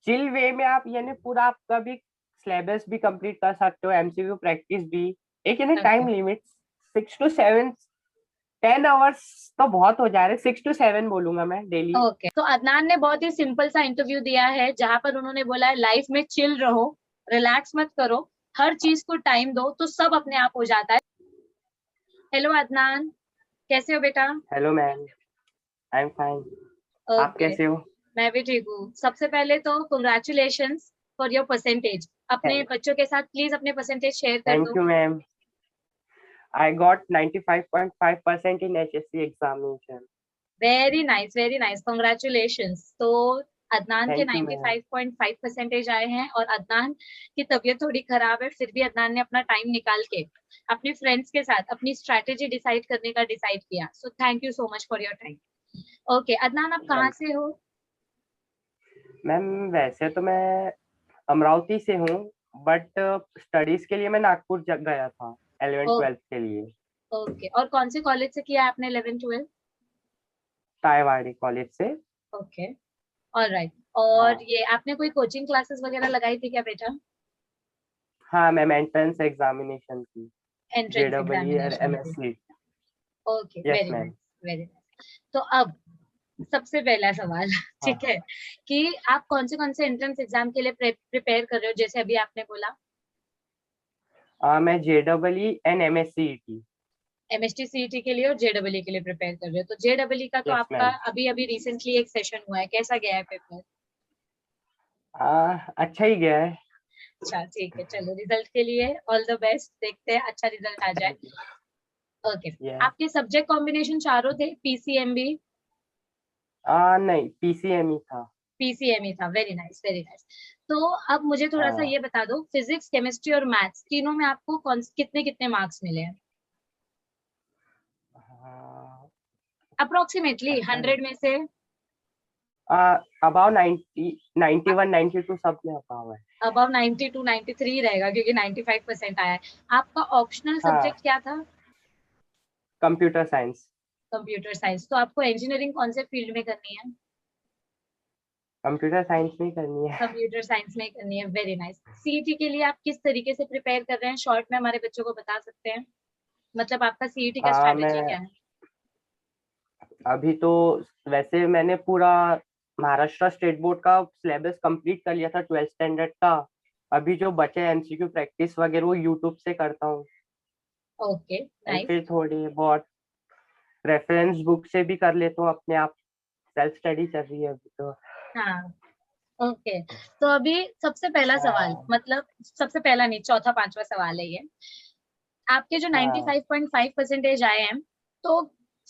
Chill वे में आप यानी पूरा आपका भी सिलेबस भी कंप्लीट कर सकते हो, एमसीक्यू प्रैक्टिस भी। एक यानी okay time limit 6 to 7, 10 hours तो बहुत हो जा रहे, 6 to 7 बोलूंगा मैं डेली। ओके। तो अदनान ने बहुत ही सिंपल सा इंटरव्यू दिया है जहां पर उन्होंने बोला है लाइफ में चिल रहो, रिलैक्स मत करो, हर चीज को टाइम दो तो सब अपने आप हो जाता है। हेलो अदनान, कैसे हो बेटा? Hello ma'am, I am fine. आप ओके, कैसे हो? मैं भी ठीक हूँ। सबसे पहले तो कंग्रेचुलेशंस फॉर योर परसेंटेज। अपने बच्चों के साथ प्लीज अपने परसेंटेज शेयर कर थैंक दो। You ma'am. I got 95.5% in HSC examination. Very nice, very nice, congratulations. तो अदनान के थैंक यू मैम। 95.5 परसेंटेज आए हैं और अदनान की तबीयत थोड़ी खराब है, फिर भी अदनान ने अपना टाइम निकाल के अपने फ्रेंड्स के साथ अपनी स्ट्रैटेजी डिसाइड करने का डिसाइड किया। सो thank you so much for your time. Okay Adnan, आप कहाँ से हो? मैम वैसे तो मैं अमरावती से हूँ, बट स्टडीज के लिए मैं नागपुर गया था 11th 12th के लिए। ओके, और कौन से कॉलेज से किया है आपने 11th 12th? तायवाड़ी कॉलेज से। Okay, alright. और हाँ। ये आपने कोई कोचिंग क्लासेस वगैरह लगाई थी क्या बेटा? हाँ मैम, एंट्रेंस एग्जामिनेशन की। एंट्रेंस जेडब्ल्यू और एग्जामिनेशन की। MSc. Okay, yes very ma'am. Nice, very nice. तो अब सबसे पहला सवाल ठीक हाँ। है, कि आप कौन से एंट्रेंस एग्जाम के लिए प्रिपेयर कर रहे हो, जैसे अभी आपने बोला। मैं जेडब्ल्यू एंड एमएससीईटी। एमएसटी सीईटी के लिए और जेडब्ल्यू के लिए प्रिपेयर कर रहे हो। तो जेडब्ल्यू का तो यस आपका मैम। अभी अभी रिसेंटली एक सेशन हुआ है, कैसा गया है पेपर? अच्छा ही गया है। अच्छा ठीक है, चलो रिजल्ट के लिए ऑल द बेस्ट, देखते हैं अच्छा रिजल्ट आ जाए। Thank you. ओके। यस। आपके सब्जेक्ट कॉम्बिनेशन चारों थे, पीसीएमबी? नहीं, पीसीएम ही था। पीसीएमई था, वेरी नाइस, वेरी नाइस। तो अब मुझे थोड़ा सा हाँ। ये बता दो, फिजिक्स केमिस्ट्री और मैथ्स तीनों में आपको कौन कितने कितने मार्क्स मिले हैं? हाँ, अप्रोक्सीमेटली पता नहीं। 100 में से? अबाउट 91 92 सब में अबाव है। अबव 92 93 रहेगा क्योंकि 95% आया है। आपका ऑप्शनल हाँ, सब्जेक्ट क्या था? Computer science. Computer science. तो आपको इंजीनियरिंग कौन से फील्ड में करनी है? कंप्यूटर साइंस में ही करनी है। कंप्यूटर साइंस में करनी है, वेरी नाइस। सीईटी के लिए आप किस तरीके से प्रिपेयर कर रहे हैं, शॉर्ट में हमारे बच्चों को बता सकते हैं? मतलब आपका सीईटी का स्ट्रैटेजी मैं क्या है? अभी तो वैसे मैंने पूरा महाराष्ट्र स्टेट बोर्ड का सिलेबस कंप्लीट कर लिया था 12th स्टैंडर्ड का। अभी जो बचे एमसीक्यू प्रैक्टिस वगैरह वो यूट्यूब से करता हूँ। Okay, and nice. फिर थोड़ी बहुत रेफरेंस बुक से भी कर लेता हूँ अपने आप। सेल्फ स्टडी चल रही है अभी तो। हाँ, ओके। तो अभी सबसे पहला सवाल, हाँ। मतलब सबसे पहला नहीं, चौथा पांचवा सवाल है ये। आपके जो हाँ। 95.5 परसेंटेज आए हैं, तो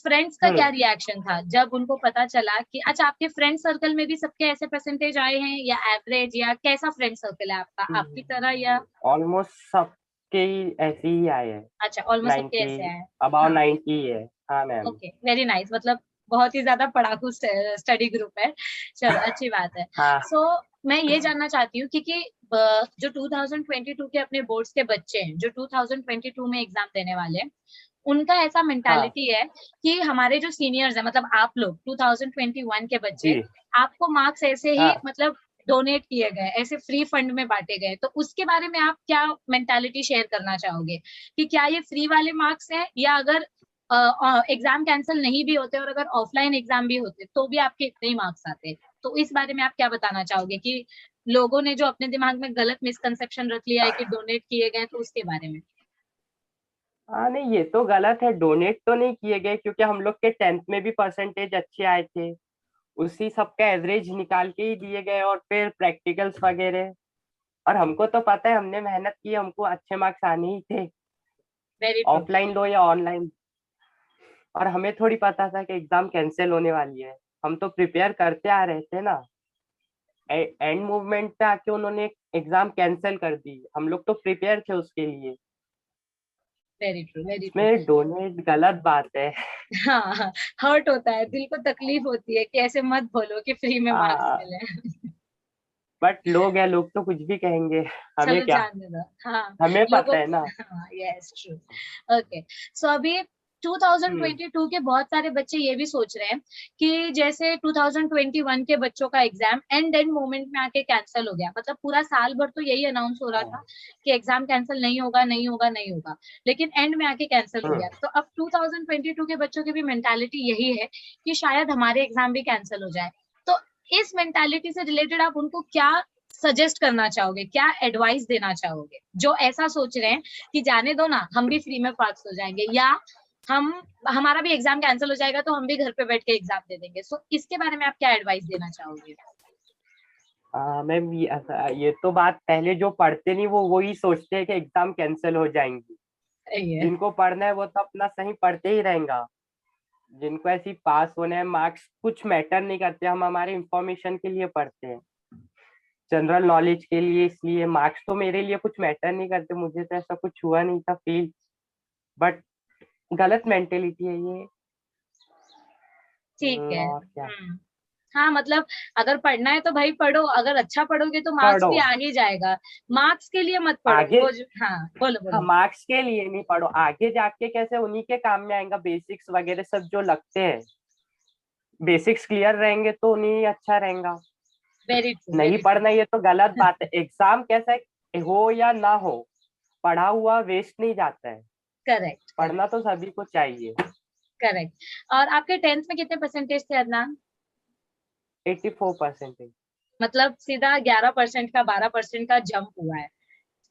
फ्रेंड्स का क्या हम्म। रिएक्शन था जब उनको पता चला कि अच्छा आपके फ्रेंड सर्कल में भी सबके ऐसे परसेंटेज आए हैं, या एवरेज, या कैसा फ्रेंड सर्कल है आपका, आपकी तरह या? ऑलमोस्ट सबके ही ऐसे ही आए हैं। अच्छा, ऑलमोस्ट सबके 90, ऐसे आए हैं। अबाउट हाँ, 90 है। हाँ मैम। Okay, very nice. मतलब बहुत ही ज्यादा पढ़ाकू स्टडी ग्रुप है। चलो, अच्छी बात है। हाँ। सो मैं ये जानना चाहती हूँ कि जो 2022 के अपने बोर्ड्स के बच्चे हैं, जो 2022 में एग्जाम देने वाले हैं, उनका ऐसा हाँ मेंटालिटी है कि हमारे जो सीनियर्स हैं, मतलब आप लोग 2021 के बच्चे, जी। आपको मार्क्स ऐसे ही हाँ। मतलब डोनेट किए गए, ऐसे फ्री फंड में बांटे गए, तो उसके बारे में आप क्या मेंटालिटी शेयर करना चाहोगे, कि क्या ये फ्री वाले मार्क्स हैं, या अगर एग्जाम कैंसिल नहीं भी होते और अगर ऑफलाइन एग्जाम भी होते तो भी आपके इतने ही मार्क्स आते? तो इस बारे में आप क्या बताना चाहोगे, कि लोगों ने जो अपने दिमाग में गलत मिसकंसेप्शन रख लिया है कि डोनेट किए गए, तो उसके बारे में? हाँ नहीं, ये तो गलत है, डोनेट तो नहीं किए गए क्योंकि हम लोग के 10th में भी परसेंटेज अच्छे आए थे। उसी सबका एवरेज निकाल के ही दिए गए, और फिर प्रैक्टिकल्स वगैरह। और हमको तो पता है, हमने मेहनत की, हमको अच्छे मार्क्स आने ही थे, वेरी ट्रू। ऑफलाइन लो या ऑनलाइन। और हमें थोड़ी पता था कि एग्जाम कैंसिल होने वाली है। हम तो प्रिपेयर करते आ रहे थे ना। एंड मूवमेंट पे आके उन्होंने एग्जाम कैंसिल कर दी, हम लोग तो प्रिपेयर थे उसके लिए। Very true, very true. इसमें डोनेट गलत बात है। हाँ हाँ, हर्ट होता है, दिल को तकलीफ होती है कि ऐसे मत बोलो कि फ्री में मार्क्स आ, मिले। बट लोग हैं, लोग तो कुछ भी कहेंगे। हमें चलो क्या, जाने दो, हाँ। हमें लोगों पता है को, ना। हाँ, यस ट्रू। ओके। सो अभी 2022 के बहुत सारे बच्चे ये भी सोच रहे हैं कि जैसे 2021 के बच्चों का एग्जाम एंड मोमेंट में आके कैंसिल हो गया, मतलब पूरा साल भर तो यही अनाउंस हो रहा था कि एग्जाम कैंसिल नहीं होगा नहीं होगा नहीं होगा, लेकिन एंड में आके कैंसिल हो गया। तो अब 2022 के बच्चों की भी मेंटालिटी यही है कि शायद हमारे एग्जाम भी कैंसिल हो जाए। तो इस मेंटालिटी से रिलेटेड आप उनको क्या सजेस्ट करना चाहोगे, क्या एडवाइस देना चाहोगे, जो ऐसा सोच रहे हैं कि जाने दो ना, हम भी फ्री में पास हो जाएंगे, या हम हमारा भी एग्जाम कैंसिल हो जाएगा तो हम भी घर पे बैठ के एग्जाम दे देंगे। सो इसके बारे में आप क्या एडवाइस देना चाहोगे? मैम ये तो बात, पहले जो पढ़ते नहीं वो वही सोचते हैं कि एग्जाम कैंसिल हो जाएंगी। सही है। जिनको पढ़ना है वो तो अपना सही पढ़ते ही रहेगा। जिनको ऐसी पास होना है, मार्क्स कुछ मैटर नहीं करते, हम हमारे इंफॉर्मेशन के लिए पढ़ते हैं, जनरल नॉलेज के लिए, इसलिए मार्क्स तो मेरे लिए कुछ मैटर नहीं करते। मुझे तो ऐसा कुछ हुआ नहीं था फील, बट गलत मेंटेलिटी है ये। ठीक है। और क्या। हाँ, मतलब अगर पढ़ना है तो भाई पढ़ो, अगर अच्छा पढ़ोगे तो मार्क्स पढ़ो भी आ ही जाएगा। मार्क्स के लिए मत पढ़ो, आगे। वो जो, हाँ बोलो हाँ, बोलो। मार्क्स के लिए नहीं पढ़ो, आगे जाके कैसे उन्हीं के काम में आएगा, बेसिक्स वगैरह सब जो लगते हैं, बेसिक्स क्लियर रहेंगे तो उन्हीं अच्छा रहेगा। वेरी ट्रू नहीं वेरी ट्रू। पढ़ना ये तो गलत बात है। एग्जाम कैसा है, हो या ना हो, पढ़ा हुआ वेस्ट नहीं जाता है। करेक्ट करेक्ट पढ़ना तो सभी को चाहिए। करेक्ट। और आपके 10th में कितने परसेंटेज थे अदनान? 84%। मतलब सीधा 11% का 12% का जंप हुआ है।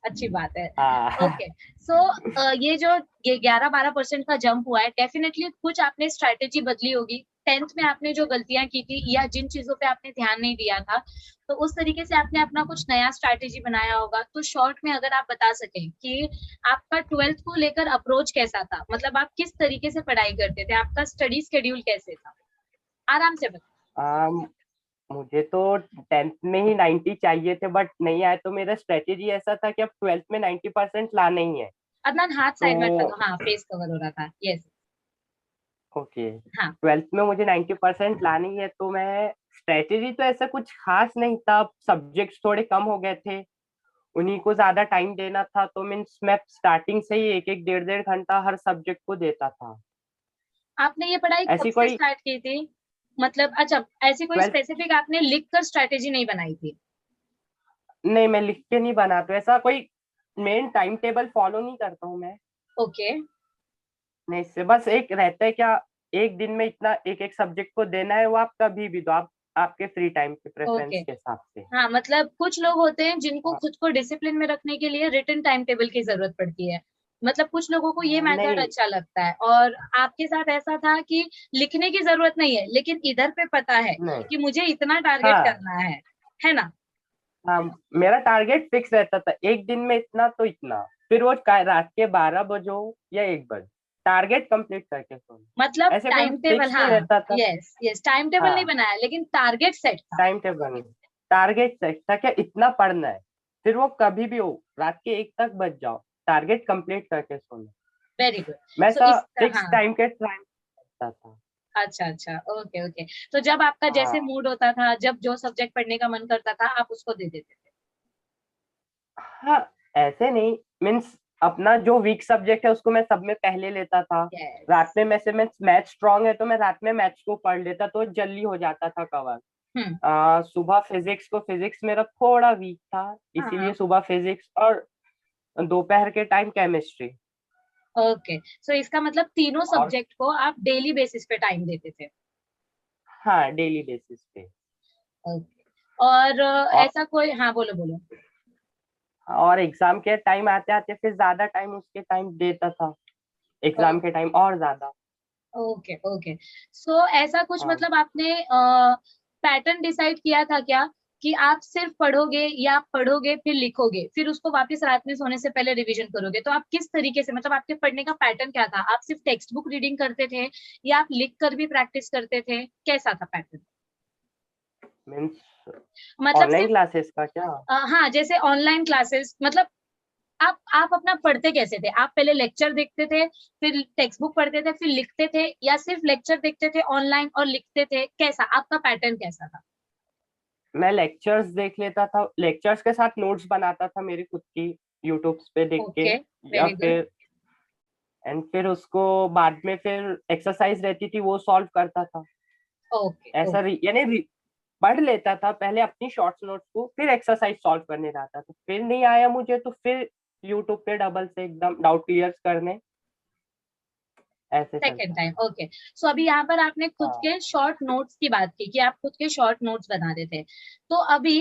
अच्छी बात है। हाँ। ओके। सो ये जो ये 11-12% का जंप हुआ है, डेफिनेटली कुछ आपने स्ट्रैटेजी बदली होगी। 10th में आपने जो गलतियां की थी या जिन चीजों पे आपने ध्यान नहीं दिया था, तो उस तरीके से आपने अपना कुछ नया स्ट्रैटेजी बनाया होगा। तो शॉर्ट में अगर आप बता सकें कि आपका 12th को लेकर अप्रोच कैसा था, मतलब आप किस तरीके से पढ़ाई करते थे, आपका स्टडी शेड्यूल कैसे था, आराम से बताओ। मुझे तो 10th में ही 90 चाहिए थे, बट नहीं आए, तो मेरा स्ट्रेटेजी ऐसा था कि अब 12th में 90% लाना ही है। अदनान हाथ साइड में रखा तो दो, हाँ फेस कवर हो रहा था, यस। ओके, हाँ। 12th में मुझे 90% लानी है, तो मैं स्ट्रेटेजी तो ऐसा कुछ खास नहीं था। सब्जेक्ट्स थोड़े कम हो गए थे, उन्हीं को ज्यादा टाइम देना था, तो मीन्स मैं स्टार्टिंग से ही एक एक डेढ़ डेढ़ घंटा हर सब्जेक्ट को देता था। आपने ये पढ़ाई कब ऐसी से कोई स्टार्ट की थी? मतलब अच्छा, ऐसी कोई 12th, स्पेसिफिक आपने लिख कर स्ट्रेटेजी नहीं बनाई थी? नहीं मैं लिख के नहीं बनाता, ऐसा कोई मेन टाइम टेबल फॉलो नहीं करता हूँ मैं। ओके नहीं, इससे बस एक रहता है क्या, एक दिन में इतना एक एक सब्जेक्ट को देना है, वो आप कभी भी दो, आप आपके फ्री टाइम के ओके। प्रेफरेंस के हिसाब से। हाँ, मतलब कुछ लोग होते हैं जिनको हाँ, खुद को डिसिप्लिन में रखने के लिए रिटन टाइम टेबल की जरूरत पड़ती है। मतलब कुछ लोगों को ये मेथड नहीं अच्छा लगता है, और आपके साथ ऐसा था कि लिखने की जरूरत नहीं है, लेकिन इधर पे पता है नहीं। कि मुझे इतना टारगेट हाँ करना है ना? हाँ, मेरा टारगेट फिक्स रहता था, एक दिन में इतना तो इतना, फिर वो रात के 12 बजे हो या 1 बजे, टारगेट कंप्लीट करके सोना, मतलब ऐसे कोई टाइम टेबल, फिक्स नहीं हाँ। रहता था। यस यस, टाइम टेबल नहीं हाँ, बनाया लेकिन टारगेट सेट था। टाइम टेबल नहीं, टारगेट सेट था क्या इतना पढ़ना है, फिर वो कभी भी हो, रात के 1 तक बच जाओ, टारगेट कंप्लीट करके सोना। Very good. मैं सो ऐसा इस, फिक्स हाँ। टाइम के टाइम करता था। अच्छा अच्छा, ओके ओके। तो जब आपका जैसे हाँ मूड होता था, जब जो सब्जेक्ट पढ़ने का मन करता था, आप उसको दे देते थे? हाँ, ऐसे नहीं, मीन्स अपना जो वीक सब्जेक्ट है उसको मैं सब में पहले लेता था। यस। रात में मैं से मैं मैथ स्ट्रांग है तो मैं रात में मैथ्स को पढ़ लेता, तो जल्दी हो जाता था कवर। हम्म। सुबह फिजिक्स मेरा थोड़ा वीक था, इसीलिए हाँ। सुबह फिजिक्स, और दोपहर के टाइम केमिस्ट्री। ओके, सो इसका मतलब तीनों और सब्जेक्ट को आप डेली बेसिस पे टाइम देते थे? हाँ, डेली बेसिस पे। ओके। और और ऐसा कोई, हाँ बोलो बोलो। और एग्जाम के टाइम आते आते फिर ज्यादा टाइम उसके टाइम देता था, एग्जाम के टाइम और ज्यादा। Okay okay. सो ऐसा कुछ, हाँ, मतलब आपने पैटर्न डिसाइड किया था क्या कि आप सिर्फ पढ़ोगे, या पढ़ोगे फिर लिखोगे, फिर उसको वापस रात में सोने से पहले रिवीजन करोगे? तो आप किस तरीके से, मतलब आपके पढ़ने का पैटर्न क्या था? आप सिर्फ टेक्स्ट बुक रीडिंग करते थे, या आप लिख कर भी प्रैक्टिस करते थे? कैसा था पैटर्न? मीन्स मतलब ऑनलाइन सिर्फ क्लासेस का क्या। हाँ, जैसे ऑनलाइन क्लासेस, मतलब आप अपना पढ़ते कैसे थे? आप पहले लेक्चर देखते थे, फिर टेक्स्ट बुक पढ़ते थे, फिर लिखते थे, या सिर्फ लेक्चर देखते थे ऑनलाइन और लिखते थे? कैसा आपका पैटर्न कैसा था? मैं लेक्चर्स देख लेता था, लेक्चर्स के साथ नोट्स बनाता था मेरी खुद की, यूट्यूब पे देख के, ओके, या वेरी गुड। फिर एंड फिर उसको बाद में फिर एक्सरसाइज रहती थी वो सॉल्व करता था। ओके ऐसा ओके। पढ़ लेता था पहले अपनी शॉर्ट्स नोट्स को, फिर एक्सरसाइज सॉल्व करने जाता था, फिर नहीं आया मुझे तो फिर यूट्यूब पे डबल से एकदम डाउट क्लियर करने, ऐसे सेकेंड चलता टाइम, था। ओके। सो अभी यहाँ पर आपने खुद हाँ के शॉर्ट नोट्स की बात की कि आप खुद के शॉर्ट नोट्स बना देते, तो अभी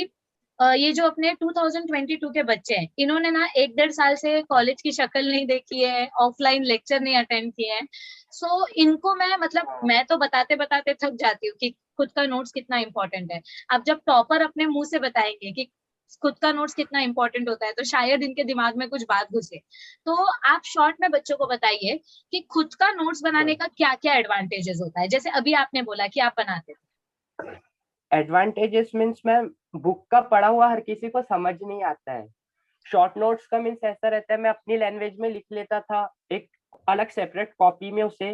ये जो अपने 2022 के बच्चे हैं, इन्होंने ना 1-1.5 साल से कॉलेज की शक्ल नहीं देखी है, ऑफलाइन लेक्चर नहीं अटेंड किए हैं। सो इनको मैं मतलब हाँ मैं तो बताते बताते थक जाती हूँ कि खुद का नोट्स कितना इंपॉर्टेंट है। अब जब टॉपर अपने मुंह से बताएंगे कि खुद का नोट्स कितना इंपॉर्टेंट होता है, तो शायद इनके दिमाग में कुछ बात घुसे। तो आप शॉर्ट में बच्चों को बताइए कि खुद का नोट्स बनाने हाँ। का क्या क्या एडवांटेजेस होता है, जैसे अभी आपने बोला कि आप बनाते थे। एडवांटेजेस मीन्स मैम, बुक का पढ़ा हुआ हर किसी को समझ नहीं आता है। शॉर्ट नोट्स का मीन्स ऐसा रहता है, मैं अपनी लैंग्वेज में लिख लेता था एक अलग सेपरेट कॉपी में उसे,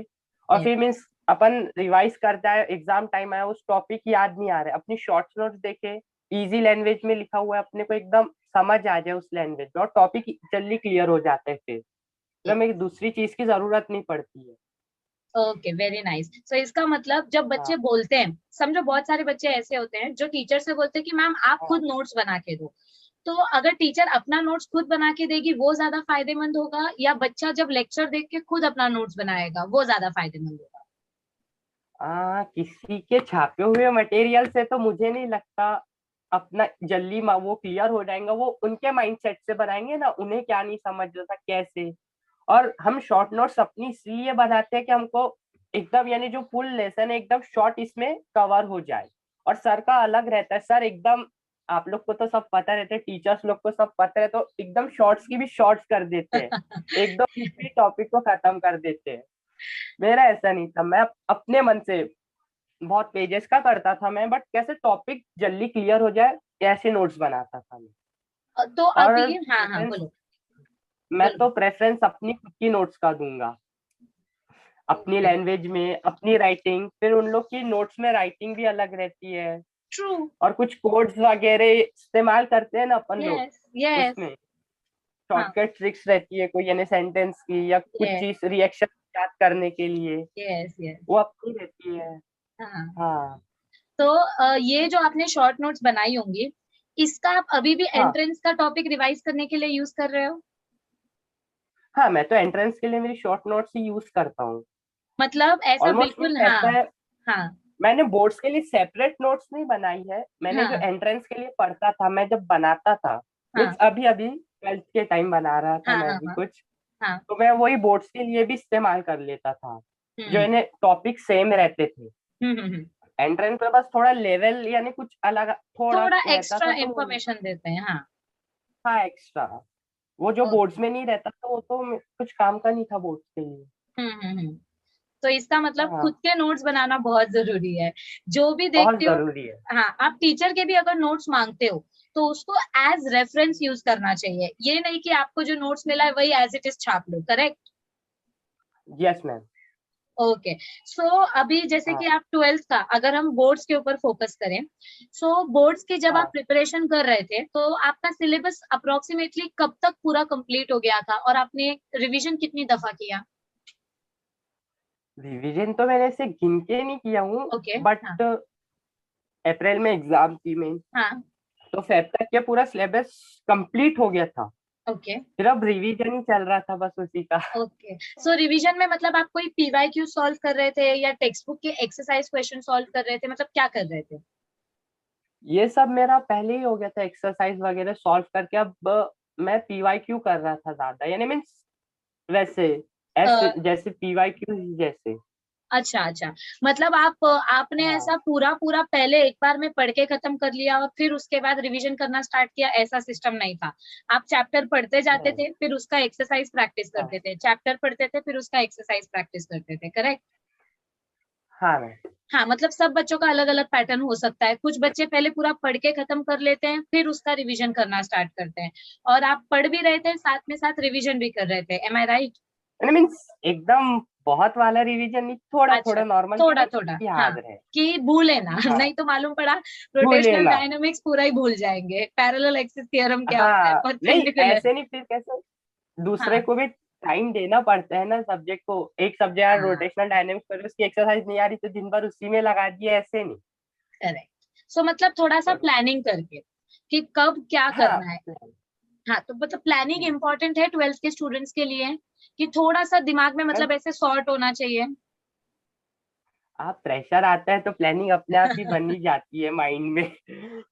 और यस फिर मीन्स अपन रिवाइज करता है, एग्जाम टाइम आया उस टॉपिक याद नहीं आ रहा है, अपनी शॉर्ट नोट्स देखे इजी लैंग्वेज में लिखा हुआ है, अपने को एकदम समझ आ जाए उस लैंग्वेज में, और टॉपिक जल्दी क्लियर हो जाता है, फिर मतलब एक दूसरी चीज की जरूरत नहीं पड़ती है। Okay, very nice. सो इसका मतलब जब हाँ बच्चे बोलते हैं, समझो बहुत सारे बच्चे ऐसे होते हैं जो टीचर से बोलते हैं कि मैम आप हाँ। खुद नोट्स बना के दो। तो अगर टीचर अपना नोट्स खुद बना के देगी वो ज्यादा फायदेमंद होगा, या बच्चा जब लेक्चर देख के खुद अपना नोट्स बनाएगा वो ज्यादा फायदेमंद होगा? किसी के छापे हुए मटेरियल से तो मुझे नहीं लगता अपना जल्दी वो क्लियर हो जाएगा, वो उनके माइंडसेट से बनाएंगे ना, उन्हें क्या नहीं समझ रहा कैसे। और हम शॉर्ट नोट्स अपनी इसलिए बनाते हैं कि हमको एकदम यानी जो फुल लेसन है एकदम शॉर्ट इसमें कवर हो जाए। और सर का अलग रहता है, सर एकदम, आप लोग को तो सब पता रहता है, टीचर्स लोग को सब पता है, तो एकदम शॉर्ट्स की भी शॉर्ट्स कर देते हैं, एकदम इसी टॉपिक को खत्म कर देते हैं। मेरा ऐसा नहीं था, मैं अपने मन से बहुत पेजेस का करता था मैं, बट कैसे टॉपिक जल्दी क्लियर हो जाए ऐसे नोट्स बनाता था मैं। तो और अभी हाँ हाँ प्रेफरेंस, बोलो मैं बोलो। तो प्रेफरेंस अपनी खुद की नोट्स का दूंगा, अपनी ओके, लैंग्वेज में अपनी राइटिंग, फिर उन लोग की नोट्स में राइटिंग भी अलग रहती है, ट्रू। और कुछ कोड्स वगैरह इस्तेमाल करते हैं ना अपन लोग यस यस। उसमें, हाँ। शॉर्टकट ट्रिक्स रहती है कोई यानी सेंटेंस की या कुछ यस चीज रिएक्शन याद करने के लिए, यस यस। वो अपनी रहती है। हाँ। हाँ तो ये जो आपने शॉर्ट नोट्स बनाई होंगी, इसका आप अभी भी हाँ एंट्रेंस का टॉपिक रिवाइज करने के लिए यूज कर रहे हो? हाँ, मैं तो एंट्रेंस के लिए मेरी शॉर्ट नोट्स ही यूज करता हूँ। मतलब ऐसा ऑलमोस्ट बिल्कुल, मीन्स हाँ ऐसा है, हाँ मैंने बोर्ड्स के लिए सेपरेट नोट्स नहीं बनाई है, मैंने जो हाँ एंट्रेंस के लिए पढ़ता था मैं जब बनाता था, मीन्स हाँ अभी अभी ट्वेल्थ के टाइम बना रहा था हाँ मैं हाँ भी हाँ कुछ, हाँ। तो मैं वही बोर्ड्स के लिए भी इस्तेमाल कर लेता था, जो हम्म इन्हें टॉपिक सेम रहते थे। हम्म। एंट्रेंस में बस थोड़ा लेवल यानी कुछ अलग थोड़ा थोड़ा रहता एक्स्ट्रा था, तो वो इंफॉर्मेशन देते हैं, हाँ। था एक्स्ट्रा, वो जो ओके। बोर्ड्स में नहीं रहता था वो तो कुछ काम का नहीं था बोर्ड्स के लिए। हम्म। तो इसका मतलब खुद हाँ के नोट्स बनाना बहुत जरूरी है। जो भी बहुत देखते हो, जरूरी है। हाँ, आप टीचर के भी अगर नोट्स मांगते हो तो उसको एज रेफरेंस यूज करना चाहिए, ये नहीं कि आपको जो नोट्स मिला है वही एज इट इज छाप लो, करेक्ट? Yes ma'am. ओके। सो अभी जैसे कि हाँ आप ट्वेल्थ का, अगर हम बोर्ड्स के ऊपर फोकस करें, सो बोर्ड्स की जब आप हाँ, प्रिपरेशन कर रहे थे तो आपका सिलेबस अप्रोक्सीमेटली कब तक पूरा कंप्लीट हो गया था, और आपने रिवीजन कितनी दफा किया? रिवीजन तो मैंने ऐसे गिन के नहीं किया हूँ, ओके। हाँ बट अप्रैल में एग्जाम थी मेन, हाँ। तो फेब तक के पूरा सिलेबस कंप्लीट हो गया था, ओके फिर अब रिवीजन ही चल रहा था बस उसी का। ओके। सो रिवीजन में मतलब आप कोई पीवाई क्यू सॉल्व कर रहे थे या टेक्स्ट बुक के एक्सरसाइज क्वेश्चन सॉल्व कर रहे थे, मतलब क्या कर रहे थे? ये सब मेरा पहले ही हो गया था, एक्सरसाइज वगैरह सॉल्व करके, अब मैं पीवाईक्यू कर रहा था ज्यादा, यानी मीन्स वैसे ऐसे जैसे पीवाईक्यू जैसे। अच्छा अच्छा। मतलब आप आपने हाँ ऐसा पूरा पूरा पहले एक बार में पढ़ के खत्म कर लिया और फिर उसके बाद रिवीजन करना स्टार्ट किया, ऐसा सिस्टम नहीं था। आप चैप्टर पढ़ते जाते नहीं। थे फिर उसका एक्सरसाइज प्रैक्टिस हाँ करते थे, चैप्टर पढ़ते थे फिर उसका एक्सरसाइज प्रैक्टिस करते थे, करेक्ट? हाँ मैम। हाँ, मतलब सब बच्चों का अलग अलग पैटर्न हो सकता है, कुछ बच्चे पहले पूरा पढ़ के खत्म कर लेते हैं फिर उसका रिवीजन करना स्टार्ट करते हैं, और आप पढ़ भी रहे थे साथ में साथ रिवीजन भी कर रहे थे, एम आई राइट? यानी मीन्स एकदम बहुत वाला रिवीजन नहीं, थोड़ा अच्छा, थोड़ा नॉर्मल क्या थोड़ा है थोड़ा, हाँ, याद रहे। कि भूले ना हाँ नहीं तो मालूम पड़ा भूले रोटेशनल ना। डायनामिक्स पूरा ही भूल जाएंगे, पैरेलल एक्सिस थ्योरम क्या होता है, हाँ नहीं परपेंडिकुलर। ऐसे नहीं, फिर कैसे दूसरे हाँ को भी टाइम देना पड़ता है ना सब्जेक्ट को। एक सब्जेक्ट हाँ रोटेशनल डायनेमिक्स पर उसकी एक्सरसाइज नहीं आ रही तो दिन भर उसी में लगा दिए, ऐसे नहीं। करेक्ट। सो मतलब थोड़ा सा और प्लानिंग करके कि कब क्या हाँ, करना है। हाँ तो मतलब प्लानिंग इम्पोर्टेंट है 12th के स्टूडेंट्स के लिए, कि थोड़ा सा दिमाग में मैं मतलब ऐसे सॉर्ट होना चाहिए। आप प्रेशर आता है तो प्लानिंग अपने आप ही बन ही जाती है माइंड में।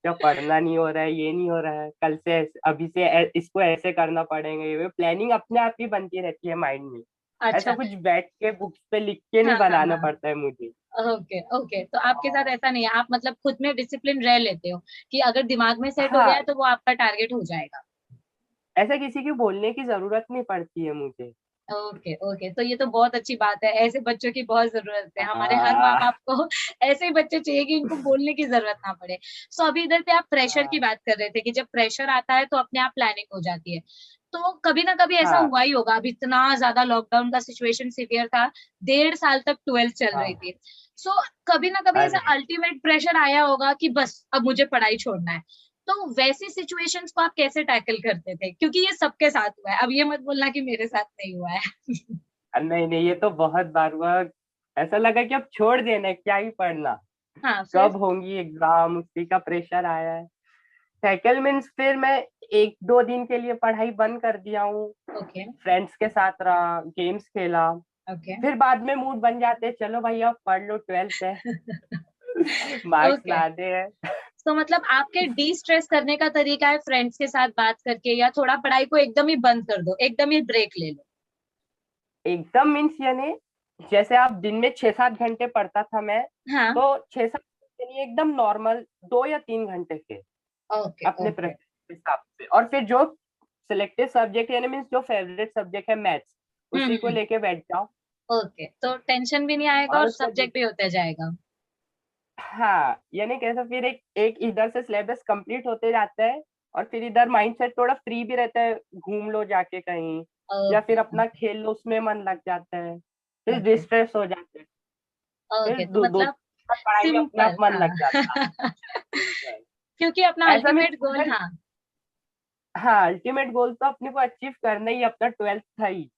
जब पढ़ना नहीं हो रहा है, ये नहीं हो रहा है, कल से अभी से इसको ऐसे करना पड़ेगा, ये प्लानिंग अपने आप ही बनती रहती है माइंड में। ऐसा अच्छा। कुछ बैठ के बुक्स पे लिख के नहीं हाँ हाँ बनाना हाँ। पड़ता है मुझे। ओके ओके, तो आपके साथ ऐसा नहीं है, आप मतलब खुद में डिसिप्लिन रह लेते हो कि अगर दिमाग में सेट हो गया हाँ, है तो वो आपका टारगेट हो जाएगा। ऐसा किसी की बोलने की जरूरत नहीं पड़ती है मुझे। ओके ओके, तो ये तो बहुत अच्छी बात है, ऐसे बच्चों की बहुत जरूरत है, हमारे हर माँ हाँ, बाप को ऐसे ही बच्चे चाहिए कि इनको बोलने की जरूरत ना पड़े। सो अभी इधर पे आप प्रेशर की हाँ, बात कर रहे थे कि जब प्रेशर आता है तो अपने आप प्लानिंग हो जाती है। तो कभी ना कभी ऐसा हाँ, हुआ ही होगा, अब इतना ज्यादा लॉकडाउन का सिचुएशन सिवियर था, 1.5 साल तक 12th चल रही हाँ। थी। सो कभी ना कभी ऐसा अरे, अल्टीमेट प्रेशर आया होगा कि बस अब मुझे पढ़ाई छोड़ना है। तो वैसी सिचुएशंस को आप कैसे टैकल करते थे, क्योंकि ये सबके साथ हुआ है, अब ये मत बोलना कि मेरे साथ नहीं हुआ है। नहीं नहीं, ये तो बहुत बार हुआ। ऐसा लगा कि अब छोड़ देना है, क्या ही पढ़ना, हाँ फिर। कब होंगी एग्जाम, उसी का प्रेशर आया है। साइकिल मीन्स फिर मैं 1-2 दिन के लिए पढ़ाई बंद कर दिया हूँ। ओके फ्रेंड्स के साथ रहा, गेम्स खेला। ओके। फिर बाद में मूड बन जाते हैं, चलो भाई अब पढ़ लो, 12th है। मार्क्स ओके, लाने हैं। तो मतलब आपके डी स्ट्रेस करने का तरीका है फ्रेंड्स के साथ बात करके, या थोड़ा पढ़ाई को एकदम ही बंद कर दो, एकदम ही ब्रेक ले लो। एकदम मीन्स यानी जैसे आप दिन में 6-7 घंटे पढ़ता था मैं, हाँ। तो 6-7 घंटे नहीं, एकदम नॉर्मल 2 या 3 घंटे के ओके अपने ओके प्रैक्टिस हिसाब से। और फिर जो सिलेक्टिव सब्जेक्ट यानी मीन्स जो फेवरेट सब्जेक्ट है मैथ्स, उसी को हम्म। लेके बैठ जाओ। ओके, तो टेंशन भी नहीं आएगा और और उससे सब्जेक्ट भी होता जाएगा। हाँ, यानी कैसा फिर एक एक इधर से सिलेबस कंप्लीट होते जाता है, और फिर इधर माइंडसेट थोड़ा फ्री भी रहता है, घूम लो जाके कहीं, या ओके फिर अपना खेल लो, उसमें मन लग जाता है, फिर ओके डिस्ट्रेस हो जाते हैं। फिर ओके, तो दो दो मतलब पढ़ाई में अपने आप सिंपल, मन लग जाता हाँ। है। क्योंकि अपना ऐसा मीन्स अल्टीमेट गोल, अगर, हाँ। हाँ, अल्टीमेट गोल तो अपने को अचीव करना ही, अपना 12th था ही।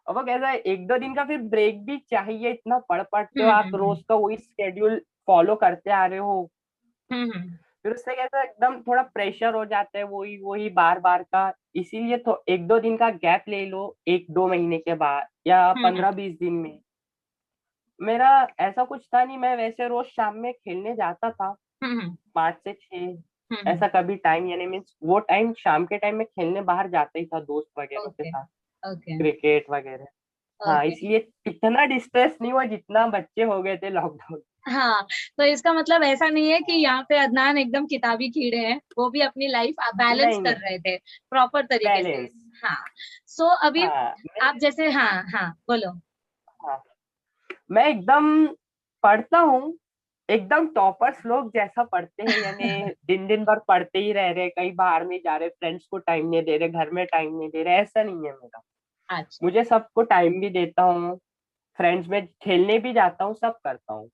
अब वो कैसा है, 1-2 दिन का फिर ब्रेक भी चाहिए, इतना पढ़ पढ़ते हो आप, हम्म। रोज का वही स्केड्यूल फॉलो करते आ रहे हो। हम्म। फिर उससे कैसा एकदम थोड़ा प्रेशर हो जाता है, वही वही बार बार का। इसीलिए तो 1-2 दिन का गैप ले लो, 1-2 महीने के बाद या हम्म। 15-20 दिन में। मेरा ऐसा कुछ था नहीं, मैं वैसे रोज शाम में खेलने जाता था, हम्म। 5 से 6। हम्म। ऐसा कभी टाइम यानी मीन्स वो टाइम शाम के टाइम में खेलने बाहर जाता ही था दोस्त वगैरह के ओके साथ, ओके क्रिकेट वगैरह। हाँ, ओके। इसलिए इतना डिस्ट्रेस नहीं हुआ जितना बच्चे हो गए थे लॉकडाउन। हाँ, तो इसका मतलब ऐसा नहीं है कि यहाँ पे अदनान एकदम किताबी कीड़े हैं, वो भी अपनी लाइफ बैलेंस नहीं कर नहीं, रहे थे प्रॉपर तरीके से। बैलेंस। हाँ। सो अभी हाँ आप जैसे, हाँ हाँ बोलो। हाँ, मैं एकदम पढ़ता हूँ, एकदम टॉपर्स लोग जैसा पढ़ते हैं, यानी दिन दिन भर पढ़ते ही रह रहे, कहीं बाहर नहीं जा रहे, फ्रेंड्स को टाइम नहीं दे रहे, घर में टाइम नहीं दे रहे, ऐसा नहीं है मेरा। अच्छा। मुझे सबको टाइम भी देता हूँ, फ्रेंड्स में खेलने भी जाता हूँ, सब करता हूँ।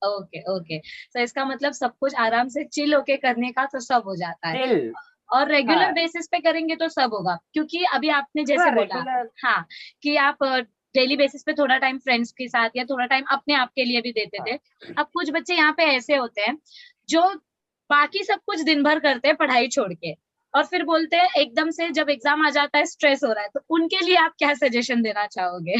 ओके ओके, तो इसका मतलब सब कुछ आराम से चिल होके करने का तो सब हो जाता है। चिल। और रेगुलर हाँ, बेसिस पे करेंगे तो सब होगा, क्योंकि अभी आपने जैसे हाँ, बोला, रेगुलर। हाँ, कि आप डेली बेसिस पे थोड़ा टाइम फ्रेंड्स के साथ या थोड़ा टाइम अपने आप के लिए भी देते थे। हाँ, अब कुछ बच्चे यहाँ पे ऐसे होते हैं जो बाकी सब कुछ दिन भर करते हैं पढ़ाई छोड़ के, और फिर बोलते हैं एकदम से जब एग्जाम आ जाता है स्ट्रेस हो रहा है, तो उनके लिए आप क्या सजेशन देना चाहोगे?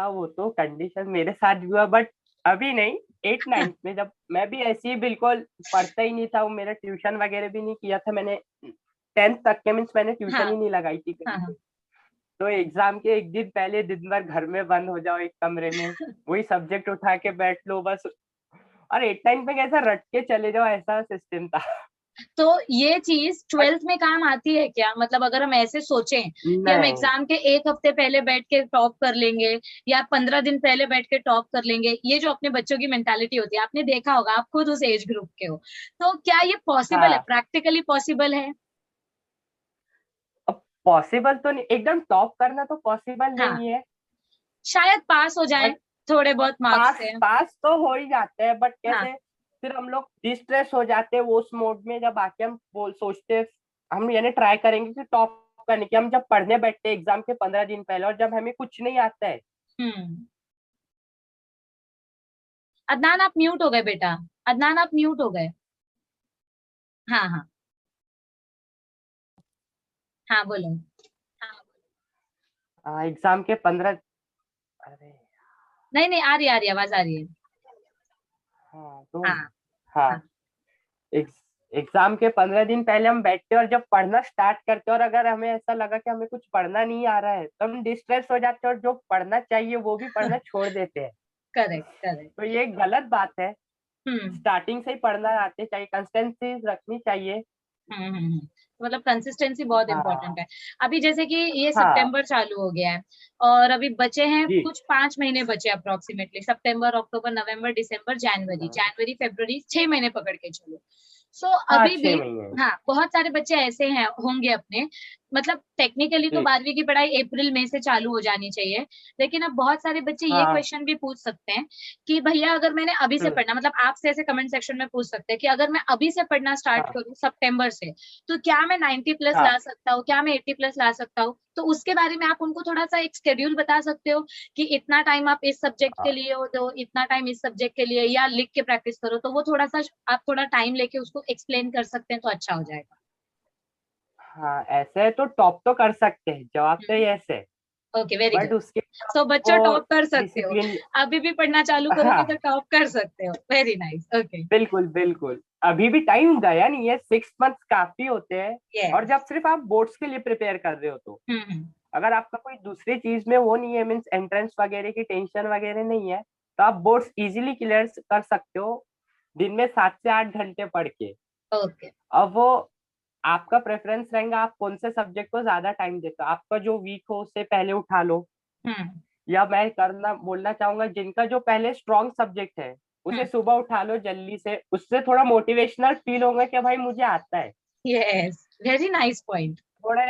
वो तो कंडीशन मेरे साथ भी हुआ, बट अभी नहीं। 8-9 में जब मैं भी ऐसे ही बिल्कुल पढ़ता ही नहीं था, वो मेरा ट्यूशन वगैरह भी नहीं किया था मैंने, 10th तक के मीन्स मैंने ट्यूशन हाँ ही नहीं लगाई थी हाँ कहीं हाँ। पे। तो एग्जाम के एक दिन पहले दिन भर घर में बंद हो जाओ एक कमरे में, वही सब्जेक्ट उठा के बैठ लो बस। और 8-9 में कैसा रट के चले जाओ, ऐसा सिस्टम था। तो ये चीज 12th में काम आती है क्या, मतलब अगर हम ऐसे सोचें कि हम नहीं, एग्जाम के एक हफ्ते पहले बैठ के टॉप कर लेंगे, या 15 दिन पहले बैठ के टॉप कर लेंगे, ये जो अपने बच्चों की मेंटालिटी होती है, आपने देखा होगा, आप खुद उस एज ग्रुप के हो, तो क्या ये पॉसिबल है, हाँ, प्रैक्टिकली पॉसिबल है? अब पॉसिबल तो नहीं, एकदम टॉप करना तो पॉसिबल हाँ, नहीं है, शायद पास हो जाए बट थोड़े बहुत मार्क्स पास से। पास तो हो ही जाते हैं, बट हाँ कैसे फिर हम लोग डिस्ट्रेस हो जाते हैं वो उस मोड में, जब आके हम बोल सोचते हैं हम यानी ट्राई करेंगे कि टॉप का नहीं, कि हम जब पढ़ने बैठते हैं एग्जाम के 15 दिन पहले और जब हमें कुछ नहीं आता है। अदनान आप म्यूट हो गए बेटा, अदनान आप म्यूट हो गए। हाँ हाँ हाँ बोलो। एग्जाम के 15, अरे नहीं नहीं, आ रही आवाज आ रही है। हाँ तो हाँ हाँ। हाँ, एग्जाम के 15 दिन पहले हम बैठते हैं और जब पढ़ना स्टार्ट करते हैं और अगर हमें ऐसा लगा कि हमें कुछ पढ़ना नहीं आ रहा है तो हम डिस्ट्रेस हो जाते हैं और जो पढ़ना चाहिए वो भी पढ़ना छोड़ देते हैं। Correct correct. तो ये एक गलत बात है। हम्म स्टार्टिंग से ही पढ़ना आते चाहिए, कंसिस्टेंसी रखनी चाहिए। मतलब कंसिस्टेंसी बहुत इंपॉर्टेंट हाँ है। अभी जैसे कि ये हाँ सितंबर चालू हो गया है और अभी बचे हैं जी। कुछ 5 महीने बचे अप्रोक्सीमेटली, सितंबर अक्टूबर नवंबर दिसंबर जनवरी, जनवरी फरवरी 6 महीने पकड़ के चलो। सो हाँ अभी भी 6 महीने। हाँ बहुत सारे बच्चे ऐसे हैं होंगे अपने, मतलब टेक्निकली तो जी 12वीं की पढ़ाई अप्रैल मई से चालू हो जानी चाहिए, लेकिन अब बहुत सारे बच्चे ये हाँ। क्वेश्चन भी पूछ सकते हैं कि भैया अगर मैंने अभी से हम्म, पढ़ना, मतलब आपसे ऐसे कमेंट सेक्शन में पूछ सकते हैं कि अगर मैं अभी से पढ़ना स्टार्ट हाँ करूँ सितंबर से तो क्या मैं 90+ हाँ ला सकता हूँ, क्या मैं 80+ ला सकता हूँ? तो उसके बारे में आप उनको थोड़ा सा एक शेड्यूल बता सकते हो कि इतना टाइम आप इस सब्जेक्ट के हाँ लिए हो दो, इतना टाइम इस सब्जेक्ट के लिए, या लिख के प्रैक्टिस करो, तो वो थोड़ा सा आप थोड़ा टाइम लेके उसको एक्सप्लेन कर सकते हैं तो अच्छा हो जाएगा। हाँ, ऐसे है तो टॉप तो कर सकते हैं, जवाब तो ये ऐसे है। Okay very but good. उसके लिए सो बच्चों आपको टॉप कर सकते हो, डिसिप्लिन। अभी भी पढ़ना चालू करोगे तो हाँ टॉप कर सकते हो, वेरी नाइस। ओके। बिल्कुल बिल्कुल, अभी भी टाइम गया नहीं है, 6 मंथ काफी होते हैं। और यस। जब सिर्फ आप बोर्ड्स के लिए प्रिपेयर कर रहे हो तो हम्म। अगर आपका कोई दूसरी चीज में वो नहीं है, मीन्स एंट्रेंस वगैरह की टेंशन वगैरह नहीं है, तो आप बोर्ड्स इजीली क्लियर कर सकते हो दिन में 7 से 8 घंटे पढ़ के। ओके। अब वो आपका प्रेफरेंस रहेगा, आप कौन से सब्जेक्ट को ज्यादा टाइम देते हो, आपका जो वीक हो उससे पहले उठा लो। हम्म या मैं करना बोलना चाहूंगा जिनका जो पहले स्ट्रॉन्ग सब्जेक्ट है उसे हम्म। सुबह उठा लो जल्दी से, उससे थोड़ा मोटिवेशनल फील होगा कि भाई मुझे आता है। Yes, very nice point. थोड़ा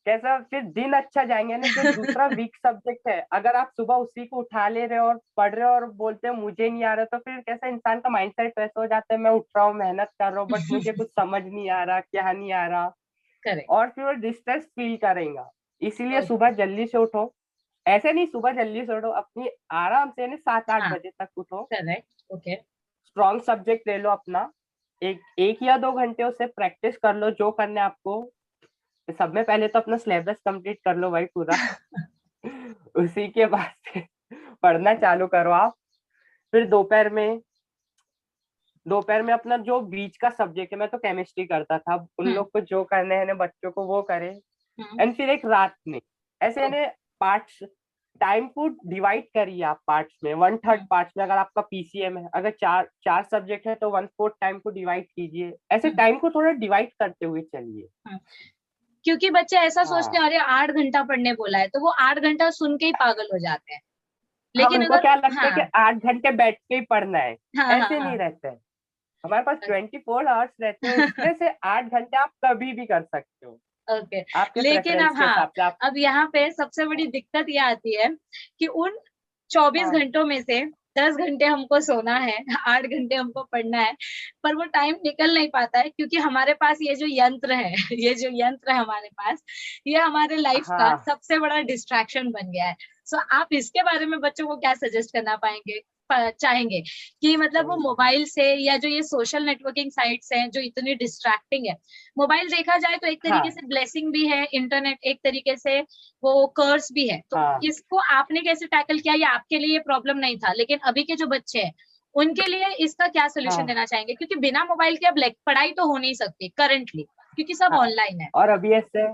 कैसा फिर दिन अच्छा जाएंगे ना। जो दूसरा वीक सब्जेक्ट है अगर आप सुबह उसी को उठा ले रहे हो और पढ़ रहे हो और बोलते हो मुझे नहीं आ रहा, तो फिर कैसा इंसान का माइंडसेट वैसा हो जाता है, मैं उठ रहा हूँ मेहनत कर रहा हूँ बट मुझे कुछ समझ नहीं आ रहा, क्या नहीं आ रहा। करेक्ट। और फिर वो डिस्ट्रेस फील करेगा। इसीलिए सुबह जल्दी से उठो। ऐसे नहीं सुबह जल्दी से उठो, अपनी आराम से यानी 7-8 बजे तक उठो। करेक्ट। ओके। स्ट्रॉन्ग सब्जेक्ट ले लो अपना, एक 1 या 2 घंटे उससे प्रैक्टिस कर लो जो करना है आपको। सब में पहले तो अपना सिलेबस कंप्लीट कर लो भाई पूरा। उसी के बाद से पढ़ना चालू करो आप। फिर दोपहर में अपना जो बीच का सब्जेक्ट है, मैं तो केमिस्ट्री करता था, अब उन हम्म लोग को जो करने हैं ना बच्चों को वो करे। हम्म। एंड फिर एक रात में ऐसे यानी पार्ट्स, टाइम को डिवाइड करिए आप पार्ट्स में, 1/3 पार्ट्स में। अगर आपका पीसीएम है, अगर चार चार सब्जेक्ट है तो 1/4 टाइम को डिवाइड कीजिए। ऐसे हम्म टाइम को थोड़ा डिवाइड करते हुए चलिए। हम्म। क्योंकि बच्चे ऐसा सोचते हाँ हैं अरे 8 घंटा पढ़ने बोला है, तो वो 8 घंटा सुन के ही पागल हो जाते हैं। हाँ, लेकिन उनको अगर क्या लगता है कि हाँ 8 घंटे बैठ के ही पढ़ना है। हाँ हाँ ऐसे नहीं हाँ। रहता है। हमारे पास 24 आवर्स रहते हैं, उसमें से 8 घंटे आप कभी भी कर सकते हो, ओके। आपके लेकिन प्रेफरेंस अब के हाँ, हिसाब से आप। अब यहाँ पे सबसे बड़ी दिक्कत ये आती है कि उन 24 हाँ घंटों में से 10 घंटे हमको सोना है, 8 घंटे हमको पढ़ना है, पर वो टाइम निकल नहीं पाता है क्योंकि हमारे पास ये जो यंत्र है ये जो यंत्र है हमारे पास, ये हमारे लाइफ का हाँ सबसे बड़ा डिस्ट्रैक्शन बन गया है। सो आप इसके बारे में बच्चों को क्या सजेस्ट करना पाएंगे, चाहेंगे कि मतलब वो मोबाइल से या जो ये सोशल नेटवर्किंग साइट्स हैं जो इतनी डिस्ट्रैक्टिंग है, मोबाइल देखा जाए तो एक तरीके हाँ से ब्लेसिंग भी है, इंटरनेट एक तरीके से वो कर्स भी है, तो हाँ इसको आपने कैसे टैकल किया, या आपके लिए ये प्रॉब्लम नहीं था लेकिन अभी के जो बच्चे हैं उनके लिए इसका क्या सोल्यूशन हाँ देना चाहेंगे, क्योंकि बिना मोबाइल के अब पढ़ाई तो हो नहीं सकती करंटली क्योंकि सब हाँ। ऑनलाइन है। और अभी ऐसे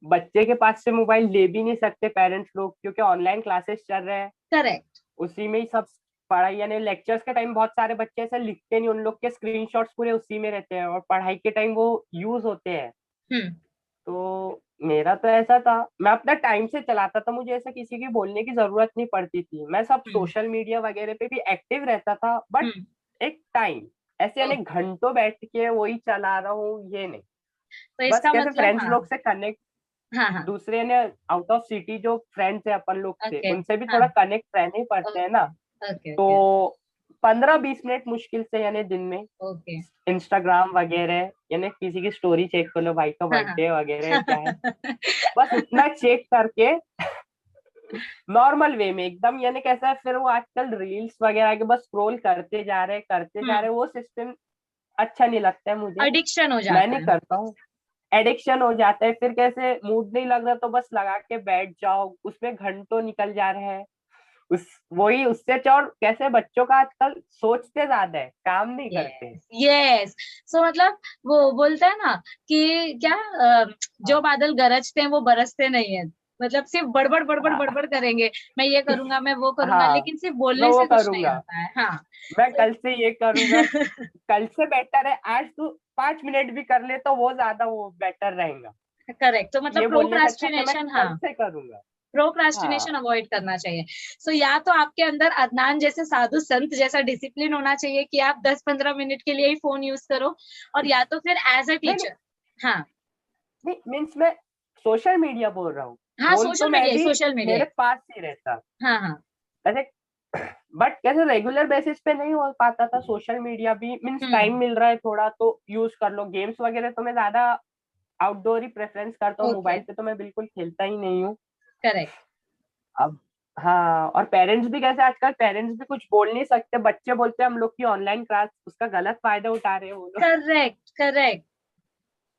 बच्चे के पास से मोबाइल ले भी नहीं सकते पेरेंट्स लोग, क्योंकि ऑनलाइन क्लासेस चल रहे हैं। करेक्ट। उसी में ही सब पढ़ाई, यानी लेक्चर्स के टाइम बहुत सारे बच्चे ऐसे लिखते नहीं, उन लोग के स्क्रीनशॉट्स पूरे उसी में रहते हैं और पढ़ाई के टाइम वो यूज होते हैं। हम्म तो मेरा तो ऐसा था, मैं अपना टाइम से चलाता था, मुझे ऐसा किसी की बोलने की जरूरत नहीं पड़ती थी। मैं सब हम्म सोशल मीडिया वगैरह पे भी एक्टिव रहता था, बट हम्म। एक टाइम, ऐसे यानी ओके। घंटों बैठ के वही चला रहा हूँ ये नहीं। तो बस इसका कैसे मतलब फ्रेंड्स हाँ लोग से कनेक्ट, हाँ हाँ। दूसरे ने आउट ऑफ सिटी जो फ्रेंड्स है अपन लोग से, ओके। उनसे भी हाँ। थोड़ा कनेक्ट रहने ही पड़ते हैं ना। ओके तो ओके। 15-20 मिनट मुश्किल से, यानी दिन में ओके। इंस्टाग्राम वगैरह, यानी किसी की स्टोरी चेक कर लो, भाई का हाँ हाँ। बर्थडे वगैरह क्या है, बस उतना चेक करके नॉर्मल वे में एकदम, यानी कैसा है, फिर वो आजकल रील्स वगैरह के बस स्क्रॉल करते जा रहे, वो सिस्टम अच्छा नहीं लगता है मुझे। एडिक्शन हो मैं जाता नहीं है। करता हूँ, एडिक्शन हो जाता है, फिर कैसे मूड नहीं लग रहा तो बस लगा के बैठ जाओ, उसमें घंटों निकल जा रहे हैं। उस वही उससे अच्छा, और कैसे बच्चों का आजकल सोचते ज्यादा है, काम नहीं करते। Yes yes. सो मतलब वो बोलता है ना कि क्या, जो हाँ बादल गरजते हैं वो बरसते नहीं है। मतलब सिर्फ बड़बड़ बड़बड़ हाँ बड़बड़ करेंगे, मैं ये करूंगा, मैं वो करूंगा, हाँ, लेकिन सिर्फ मैं बोलने वो से कुछ नहीं करूंगा, आता है। हाँ। मैं So, कल से ये करूंगा, कल से बेटर है, आज तू 5 मिनट भी कर ले तो वो ज्यादा वो बेटर रहेगा, करेक्ट। तो मतलब ये बोलने से अच्छा कि मैं प्रोक्रास्टिनेशन, हाँ, कल से करूंगा। प्रोक्रास्टिनेशन हाँ अवॉइड करना चाहिए। सो या तो आपके अंदर अदनान जैसे साधु संत जैसा डिसिप्लिन होना चाहिए कि आप 10-15 मिनट के लिए ही फोन यूज करो, और या तो फिर एज अ नहीं नहीं टीचर। हाँ नहीं, मीन्स मैं सोशल मीडिया बोल रहा हूँ, हाँ, फोन तो सोशल मैं मीडिया, भी सोशल मीडिया। मेरे पास ही रहता, हाँ हाँ। ऐसे बट कैसे रेगुलर बेसिस पे नहीं हो पाता था सोशल मीडिया भी, मीन्स टाइम हम्म। मिल रहा है थोड़ा तो यूज कर लो, गेम्स वगैरह तो मैं ज्यादा आउटडोर ही प्रेफरेंस करता हूँ, ओके। मोबाइल पे तो मैं बिल्कुल खेलता ही नहीं हूँ। करेक्ट अब हाँ, और पेरेंट्स भी कैसे, आजकल पेरेंट्स भी कुछ बोल नहीं सकते, बच्चे बोलते हैं हम लोग की ऑनलाइन क्लास, उसका गलत फायदा उठा रहे हैं वो लोग। Correct correct.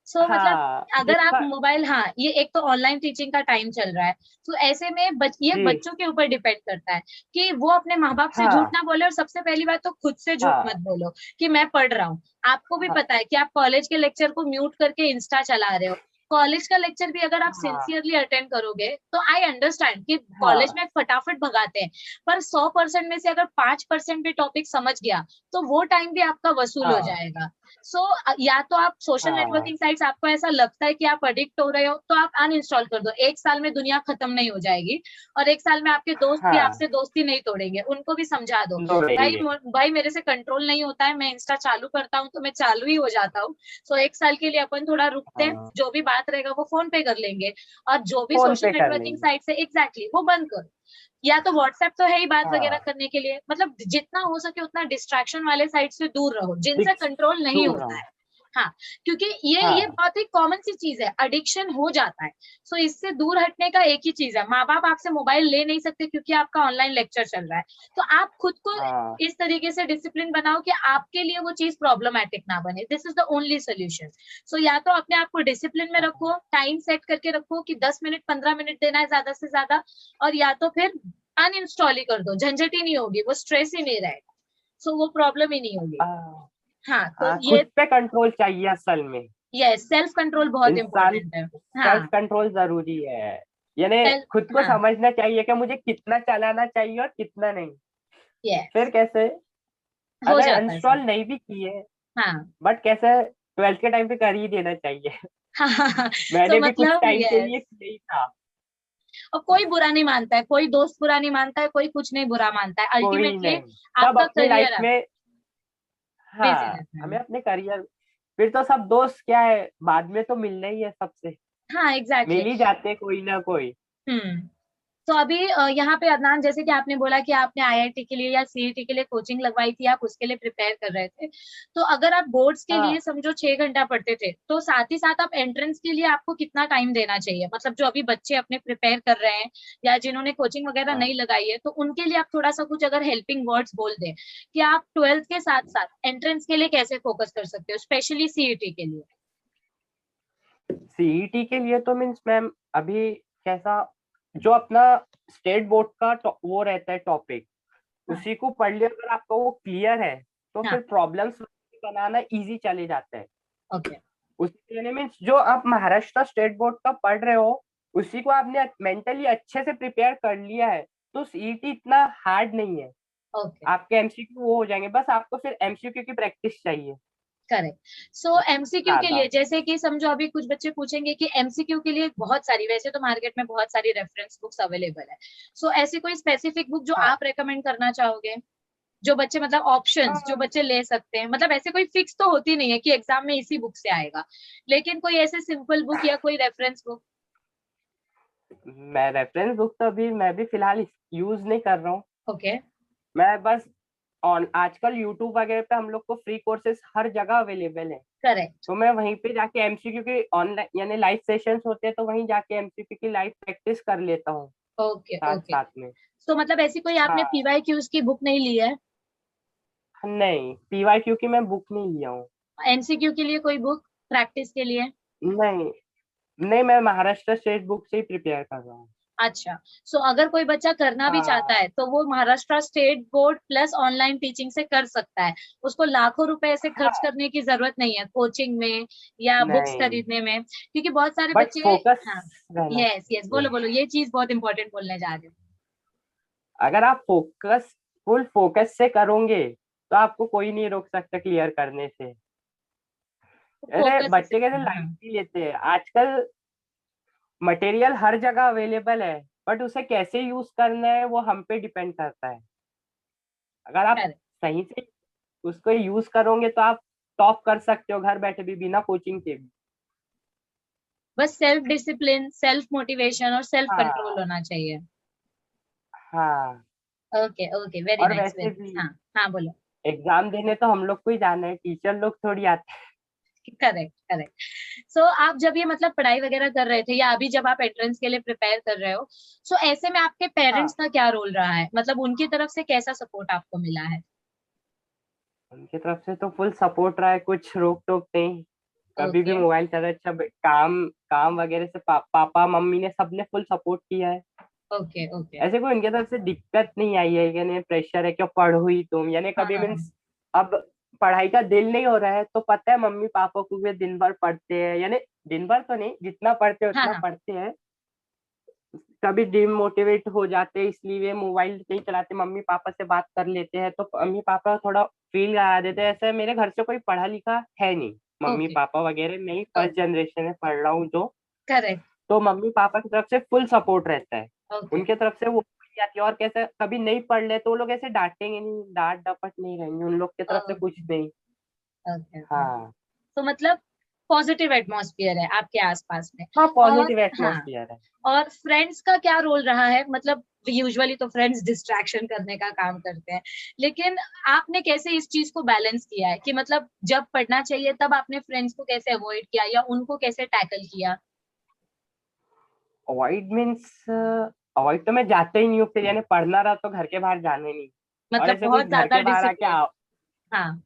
सो मतलब हाँ अगर आप जिसका, मोबाइल, हाँ, ये एक तो ऑनलाइन टीचिंग का टाइम चल रहा है, तो ऐसे में ये जी बच्चों के ऊपर डिपेंड करता है कि वो अपने माँ बाप से झूठ हाँ ना बोले, और सबसे पहली बात तो खुद से झूठ हाँ मत बोलो कि मैं पढ़ रहा हूँ। आपको भी हाँ पता है कि आप कॉलेज के लेक्चर को म्यूट करके इंस्टा चला रहे हो। कॉलेज का लेक्चर भी अगर आप हाँ सिंसियरली अटेंड करोगे तो आई अंडरस्टैंड कि कॉलेज हाँ में फटाफट भगाते हैं, पर 100% में से अगर 5% भी टॉपिक समझ गया तो वो टाइम भी आपका वसूल हो हाँ जाएगा। सो या तो आप सोशल हाँ नेटवर्किंग साइट्स, आपको ऐसा लगता है कि आप एडिक्ट हो रहे हो तो आप अनइंस्टॉल कर दो। एक साल में दुनिया खत्म नहीं हो जाएगी, और एक साल में आपके दोस्त भी हाँ, आपसे दोस्ती नहीं तोड़ेंगे, उनको भी समझा दो। भाई दौड़ेंगे। भाई मेरे से कंट्रोल नहीं होता है, मैं इंस्टा चालू करता हूँ तो मैं चालू ही हो जाता हूँ। सो एक साल के लिए अपन थोड़ा रुकते हैं, हाँ, जो भी बात रहेगा वो फोन पे कर लेंगे, और जो भी फोन सोशल पे कर नेटवर्किंग लेंगे। साइट से एग्जैक्टली वो बंद करो। या तो व्हाट्सएप तो है ही बात वगैरह हाँ, करने के लिए, मतलब जितना हो सके उतना डिस्ट्रैक्शन वाले साइट से दूर रहो जिनसे दिख कंट्रोल नहीं दूर होता रहो। है। हाँ, क्योंकि ये हाँ बहुत ही कॉमन सी चीज है, एडिक्शन हो जाता है। सो इससे दूर हटने का एक ही चीज है, माँ बाप आपसे मोबाइल ले नहीं सकते क्योंकि आपका ऑनलाइन लेक्चर चल रहा है, तो आप खुद को हाँ इस तरीके से डिसिप्लिन बनाओ कि आपके लिए वो चीज प्रॉब्लमैटिक ना बने। This is the only solution. So या तो अपने आप को डिसिप्लिन में रखो, टाइम सेट करके रखो कि 10 मिनट 15 मिनट देना है ज्यादा से ज्यादा, और या तो फिर अनइंस्टॉल ही कर दो, झंझट ही नहीं होगी, वो स्ट्रेस ही नहीं रहेगा, सो वो प्रॉब्लम ही नहीं होगी। हाँ हाँ, तो हाँ, ये, खुद पे कंट्रोल चाहिए असल में, ये सेल्फ कंट्रोल बहुत इंसान इंपॉर्टेंट है। सेल्फ हाँ, कंट्रोल जरूरी है, यानी सेल्फ, खुद को हाँ, समझना चाहिए कि मुझे कितना चलाना चाहिए और कितना नहीं। यस, फिर कैसे, हो अगर जाता है इंस्टॉल सब। नहीं भी किए, हाँ बट कैसे 12th के टाइम पे कर ही देना चाहिए। हाँ हाँ हाँ। तो मैंने भी कुछ मतलब टाइम के लिए यस, किया ही था। और कोई बुरा नहीं मानता है, कोई दोस्त बुरा नहीं मानता है, कोई कुछ नहीं बुरा मानता है, कोई अल्टीमेटली नहीं, सब आपका अपनी लाइफ करियर है, में, हाँ बिजीनेस है। हमें अपने करियर, फिर तो सब दोस्त क्या है, बाद में तो मिलना ही है सबसे, हाँ एग्जैक्टली मिल ही जाते कोई ना कोई। हम्म। तो अभी यहाँ पे अदनान, जैसे कि आपने बोला कि आपने आईआईटी के लिए या सीईटी के लिए कोचिंग लगवाई थी, आप उसके लिए प्रिपेयर कर रहे थे, तो अगर आप बोर्ड्स के लिए हाँ समझो 6 घंटा पढ़ते थे, तो साथ ही साथ आप एंट्रेंस के लिए आपको कितना टाइम देना चाहिए? मतलब जो अभी बच्चे अपने प्रिपेयर कर रहे हैं या जिन्होंने कोचिंग वगैरह हाँ नहीं लगाई है, तो उनके लिए आप थोड़ा सा कुछ अगर हेल्पिंग वर्ड्स बोल दें कि आप 12th के साथ साथ एंट्रेंस के लिए कैसे फोकस कर सकते हो, स्पेशली सीईटी के लिए। सीईटी के लिए तो मीन्स मैम, अभी कैसा, जो अपना स्टेट बोर्ड का वो रहता है टॉपिक, हाँ उसी को पढ़ लिया, अगर आपका वो क्लियर है तो हाँ। फिर प्रॉब्लम्स बनाना इजी चले जाता है। ओके। उसी यानी मीन्स जो आप महाराष्ट्र स्टेट बोर्ड का पढ़ रहे हो, उसी को आपने मेंटली अच्छे से प्रिपेयर कर लिया है, तो सीईटी इतना हार्ड नहीं है, ओके। आपके एमसीक्यू वो हो जाएंगे, बस आपको फिर एमसीक्यू की प्रैक्टिस चाहिए करेक्ट। सो एमसीक्यू के ज्यादा। लिए, जैसे कि समझो अभी कुछ बच्चे पूछेंगे कि एमसीक्यू के लिए बहुत सारी, वैसे तो मार्केट में बहुत सारी रेफरेंस बुक्स अवेलेबल है, सो ऐसी कोई स्पेसिफिक बुक जो हाँ आप रेकमेंड करना चाहोगे, जो बच्चे मतलब ऑप्शंस जो हाँ, बच्चे ले सकते हैं? मतलब ऐसे कोई फिक्स तो होती नहीं है कि एग्जाम में इसी बुक से आएगा, लेकिन कोई ऐसे सिंपल बुक या कोई रेफरेंस बुक। मैं रेफरेंस बुक तो अभी मैं भी फिलहाल यूज नहीं कर रहा हूँ, ओके। मैं बस आजकल यूट्यूब वगैरह पे हम लोग को फ्री कोर्सेज हर जगह अवेलेबल है। करेक्ट। तो मैं वहीं पे जाके एमसीक्यू की ऑनलाइन यानी लाइव सेशंस होते हैं, तो वहीं जाके एमसीक्यू की लाइव प्रैक्टिस कर लेता हूँ ओके साथ ओके। साथ में। तो मतलब ऐसी कोई आपने हाँ, पीवाईक्यूज की बुक नहीं ली है? नहीं पीवाईक्यू की मैं बुक नहीं लिया हूँ। एमसीक्यू के लिए कोई बुक प्रैक्टिस के लिए? नहीं, नहीं मैं महाराष्ट्र स्टेट बुक से ही प्रिपेयर कर रहा हूँ। अच्छा। सो अगर कोई बच्चा करना भी चाहता हाँ है तो वो Maharashtra state board plus online teaching से कर सकता है। उसको लाखों रुपए ऐसे खर्च हाँ। करने की जरूरत नहीं है कोचिंग में या बुक्स नहीं, खरीदने में, क्योंकि बहुत सारे बट बच्चे। फोकस हाँ। रहना यस यस, चाहिए। बोलो बोलो, ये चीज बहुत इंपॉर्टेंट बोलने जा रही हूँ। अगर आप फोकस फुल फोकस से करोगे तो आपको कोई नहीं रोक सकता क्लियर करने से। अरे फोकस से बच्चे कैसे हाँ। लाइटली लेते हैं आजकल। मटेरियल हर जगह अवेलेबल है, बट उसे कैसे यूज करना है वो हम पे डिपेंड करता है। अगर आप करेक्ट। सही से उसको यूज करोगे तो आप टॉप कर सकते हो घर बैठे भी बिना कोचिंग के भी। बस सेल्फ डिसिप्लिन, सेल्फ मोटिवेशन और सेल्फ कंट्रोल हाँ। होना चाहिए। हाँ। ओके ओके, वेरी और नाइस, वैसे वेरी। भी हाँ हाँ, बोलो। एग्जाम देने तो हम लोग को ही जाना है, टीचर लोग थोड़ी आते करेक्ट करेक्ट। सो आप जब ये मतलब पढ़ाई वगैरह कर रहे थे या अभी जब आप एंट्रेंस के लिए प्रिपेयर कर रहे हो, सो ऐसे में आपके हैं। पेरेंट्स का क्या रोल रहा है, मतलब उनकी तरफ से कैसा सपोर्ट आपको मिला है? उनकी तरफ से तो फुल सपोर्ट रहा है, कुछ रोक टोक नहीं। कभी भी ओके मोबाइल चला, अच्छा काम काम वगैरह से पापा मम्मी ने सबने फुल सपोर्ट किया है। Okay okay. ऐसे कोई उनकी तरफ से दिक्कत नहीं आई है यानी प्रेशर है क्या पढ़ो ही तुम, यानी हाँ कभी हाँ हाँ मीन्स अब पढ़ाई का दिल नहीं हो रहा है तो पता है मम्मी पापा को भी दिन भर पढ़ते हैं, यानी दिन भर तो नहीं जितना पढ़ते हैं हाँ उतना हाँ। पढ़ते हैं। कभी डिमोटिवेट हो जाते हैं इसलिए मोबाइल नहीं चलाते, मम्मी पापा से बात कर लेते हैं तो मम्मी पापा थोड़ा फील करा देते हैं। ऐसे मेरे घर से कोई पढ़ा लिखा है नहीं, मम्मी ओके पापा वगैरह, मैं ही फर्स्ट ओके। जनरेशन में पढ़ रहा हूँ जो। करेक्ट। तो मम्मी पापा की तरफ से फुल सपोर्ट रहता है। ओके उनके तरफ से वो नहीं आती, और कैसे कभी नहीं पढ़ ले तो वो लोग ऐसे डांटेंगे नहीं, डांट डपट नहीं रहेंगे उन लोग की तरफ से कुछ ओके नहीं। ओके। हाँ। तो मतलब पॉजिटिव एटमॉस्फेयर है आपके आसपास में। हाँ और पॉजिटिव हाँ, एटमोसफियर है। और फ्रेंड्स का क्या रोल रहा है, मतलब यूजुअली तो फ्रेंड्स डिस्ट्रैक्शन करने का काम करते हैं, लेकिन आपने कैसे इस चीज को बैलेंस किया है कि मतलब जब पढ़ना चाहिए तब आपने फ्रेंड्स को कैसे अवॉइड किया या उनको कैसे टैकल किया? अवॉइड मीन्स अवॉइड तो मैं जाते ही नहीं हूँ फिर, यानी पढ़ना रहा तो घर के बाहर जाने नहीं। और मतलब ऐसे कुछ बहुत घर ज्यादा के बाहर आके डिसिप्लिन। हाँ।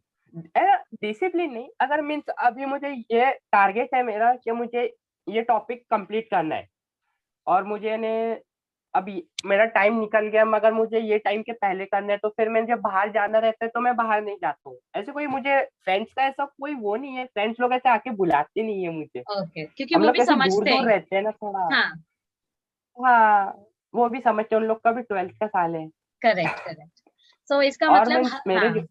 डिसिप्लिन नहीं, अगर मीन्स अभी मुझे ये टारगेट है मेरा कि मुझे ये टॉपिक कंप्लीट करना है, और मुझे ने अभी मेरा टाइम निकल गया मगर मुझे ये टाइम के पहले करना है, तो फिर मैं जब बाहर जाना रहता है तो मैं बाहर नहीं जाता हूँ। ऐसे कोई मुझे फ्रेंड्स का ऐसा कोई वो नहीं है, फ्रेंड्स लोग ऐसे आके बुलाते नहीं है मुझे। ओके, क्योंकि हम वो लोग भी कैसे दूर समझते दूर हैं। रहते हैं ना थोड़ा। हाँ। हाँ, वो भी समझते हैं, उन लोग का भी 12th का साल है। Correct correct. सो इसका और मतलब मीन्स मेरे हाँ। जो,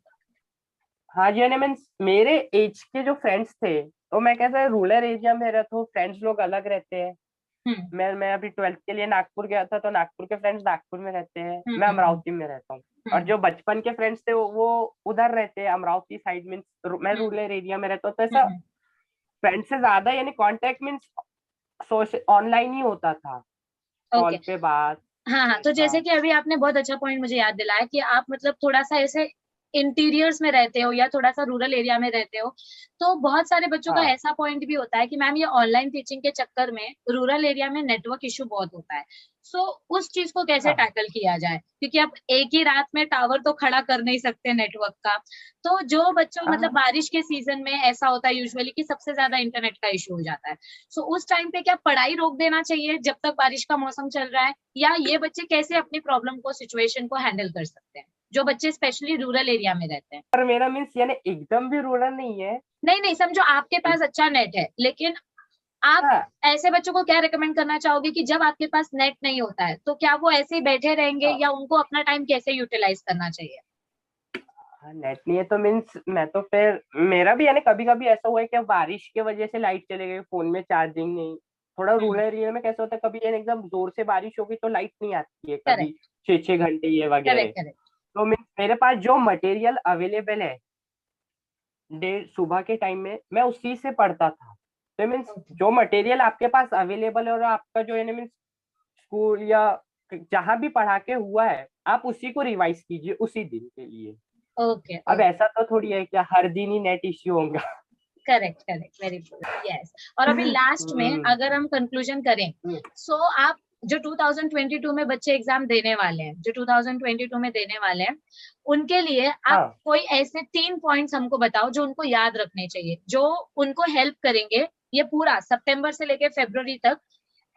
हाँ जी, यानी मीन्स मेरे एज के जो फ्रेंड्स थे, तो मैं कैसे रूरल एरिया में रहता हूँ, फ्रेंड्स लोग अलग रहते हैं। हम्म मैं अभी 12th के लिए नागपुर गया था, तो नागपुर के फ्रेंड्स नागपुर में रहते हैं, हम्म मैं हम्म हम्म अमरावती में रहता हूँ। और हम्म जो बचपन के फ्रेंड्स थे वो उधर रहते हैं अमरावती साइड, मीन्स मैं हम्म रूरल एरिया में रहता हूँ, तो हम्म, ऐसा हम्म। फ्रेंड से ज्यादा यानी कांटेक्ट मीन्स सोशल ऑनलाइन ही होता था, ओके। कॉल पे बात हाँ हाँ, तो ऐसा। जैसे कि अभी आपने बहुत अच्छा पॉइंट मुझे याद दिलाया कि आप मतलब थोड़ा सा ऐसे इंटीरियर्स में रहते हो या थोड़ा सा रूरल एरिया में रहते हो, तो बहुत सारे बच्चों का हाँ। ऐसा पॉइंट भी होता है कि मैम ये ऑनलाइन टीचिंग के चक्कर में रूरल एरिया में नेटवर्क इशू बहुत होता है। सो उस चीज को कैसे हाँ। टैकल किया जाए, क्योंकि आप एक ही रात में टावर तो खड़ा कर नहीं सकते नेटवर्क का। तो जो बच्चों मतलब हाँ। बारिश के सीजन में ऐसा होता है यूजुअली कि सबसे ज्यादा इंटरनेट का इशू हो जाता है। सो उस टाइम पे क्या पढ़ाई रोक देना चाहिए जब तक बारिश का मौसम चल रहा है, या ये बच्चे कैसे अपनी प्रॉब्लम को, सिचुएशन को हैंडल कर सकते हैं, जो बच्चे स्पेशली रूरल एरिया में रहते हैं? पर मेरा मीन्स यानी एकदम भी रूरल नहीं है। नहीं नहीं, समझो आपके पास अच्छा नेट है, लेकिन आप हाँ। ऐसे बच्चों को क्या रेकमेंड करना चाहोगे कि जब आपके पास नेट नहीं होता है तो क्या वो ऐसे ही बैठे रहेंगे हाँ। या उनको अपना टाइम कैसे यूटिलाइज करना चाहिए? हाँ, नेट नहीं है तो मीन्स मैं तो फिर मेरा भी यानी कभी कभी ऐसा हुआ है कि बारिश की वजह से लाइट चले गई, फोन में चार्जिंग नहीं। थोड़ा रूरल हम्म। एरिया में कैसा होता है, कभी यानी एकदम जोर से बारिश होगी तो लाइट नहीं आती है कभी, करेक्ट 6 6 घंटे ये वगैरह। Correct correct. तो मीन्स मेरे पास जो मटेरियल अवेलेबल है डेढ़ सुबह के टाइम में मैं उसी से पढ़ता था। तो मीन्स ओके। जो मटेरियल आपके पास अवेलेबल है और आपका जो है मीन्स स्कूल या जहां भी पढ़ा के हुआ है, आप उसी को रिवाइज कीजिए उसी दिन के लिए। ओके, अब ऐसा तो थोड़ी है क्या हर दिन ही नेट इश्यू होगा। Correct correct, very good, yes. और अभी लास्ट में हम्म, अगर हम कंक्लूजन करें, हम्म, सो आप जो 2022 में बच्चे एग्जाम देने वाले हैं, जो 2022 में देने वाले हैं, उनके लिए आप हाँ कोई ऐसे 3 पॉइंट्स हमको बताओ जो उनको याद रखने चाहिए, जो उनको हेल्प करेंगे ये पूरा सितंबर से लेके फरवरी तक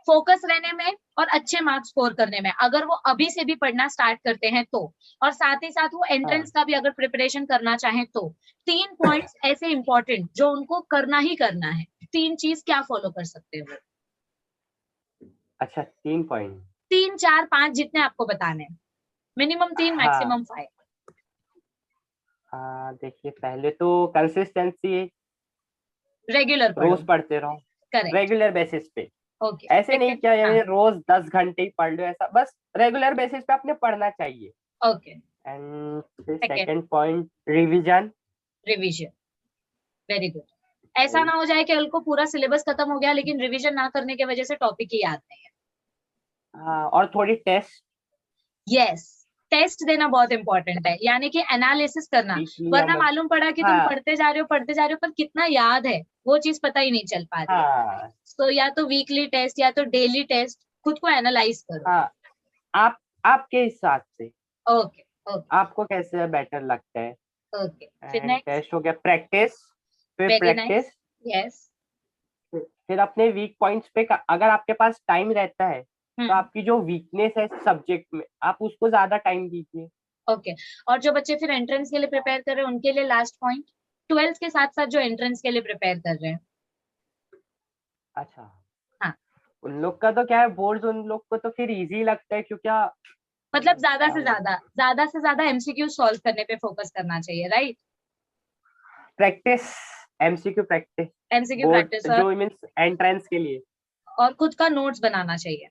फोकस रहने में और अच्छे मार्क्स स्कोर करने में, अगर वो अभी से भी पढ़ना स्टार्ट करते हैं तो, और साथ ही साथ वो एंट्रेंस हाँ। का भी अगर प्रिपरेशन करना चाहें तो 3 पॉइंट्स ऐसे इंपॉर्टेंट जो उनको करना ही करना है, 3 चीज क्या फॉलो कर सकते हैं वो? अच्छा 3 पॉइंट। 3 4 5 जितने आपको बताने हैं, मिनिमम 3 हाँ मैक्सिमम 5। हाँ, देखिए पहले तो कंसिस्टेंसी, रेगुलर पढ़ो। रोज पढ़ते रहो करेक्ट। रेगुलर बेसिस पे। ओके, ऐसे नहीं सेकंड। क्या हाँ। यानी रोज 10 घंटे ही पढ़ लो, ऐसा बस रेगुलर बेसिस पे आपने पढ़ना चाहिए। Okay. And second, second point, revision. Revision. Very good. ऐसा ना हो जाए कि उनको पूरा सिलेबस खत्म हो गया लेकिन रिवीजन ना करने की वजह से टॉपिक ही याद नहीं है। हाँ, और थोड़ी टेस्ट यस, टेस्ट देना बहुत इंपॉर्टेंट है, यानी कि एनालिसिस करना। वीकली वरना हम। मालूम पड़ा कि तुम हाँ पढ़ते जा रहे हो पर कितना याद है वो चीज पता ही नहीं चल पा रही है। हाँ तो या तो वीकली टेस्ट या तो डेली टेस्ट, खुद को एनालाइज करो। हाँ, आप आपके हिसाब से ओके। ओके। आपको कैसे बेटर लगता है। ओके, फिर एंड नेक्स्ट। टेस्ट हो गया, प्रैक्टिस, फिर वेरी नाइस। Practice, yes. फिर अपने वीक पॉइंट्स पे अगर आपके पास टाइम रहता है तो हम्म। आपकी जो वीकनेस है सब्जेक्ट में आप उसको ज्यादा टाइम दीजिए। ओके। और जो बच्चे फिर एंट्रेंस के लिए प्रिपेयर कर रहे हैं उनके लिए लास्ट पॉइंट, 12th के साथ साथ जो एंट्रेंस के लिए प्रिपेयर कर रहे हैं। अच्छा, हाँ, उन लोग का तो क्या है, बोर्ड्स उन लोग को तो फिर इजी लगता है क्योंकि मतलब क्या बोलते हैं, ज्यादा से ज्यादा एमसीक्यू सॉल्व करने पे फोकस करना चाहिए, right? Practice, MCQ practice, MCQ board practice, जो मीन्स एंट्रेंस के लिए। और खुद का नोट्स बनाना चाहिए।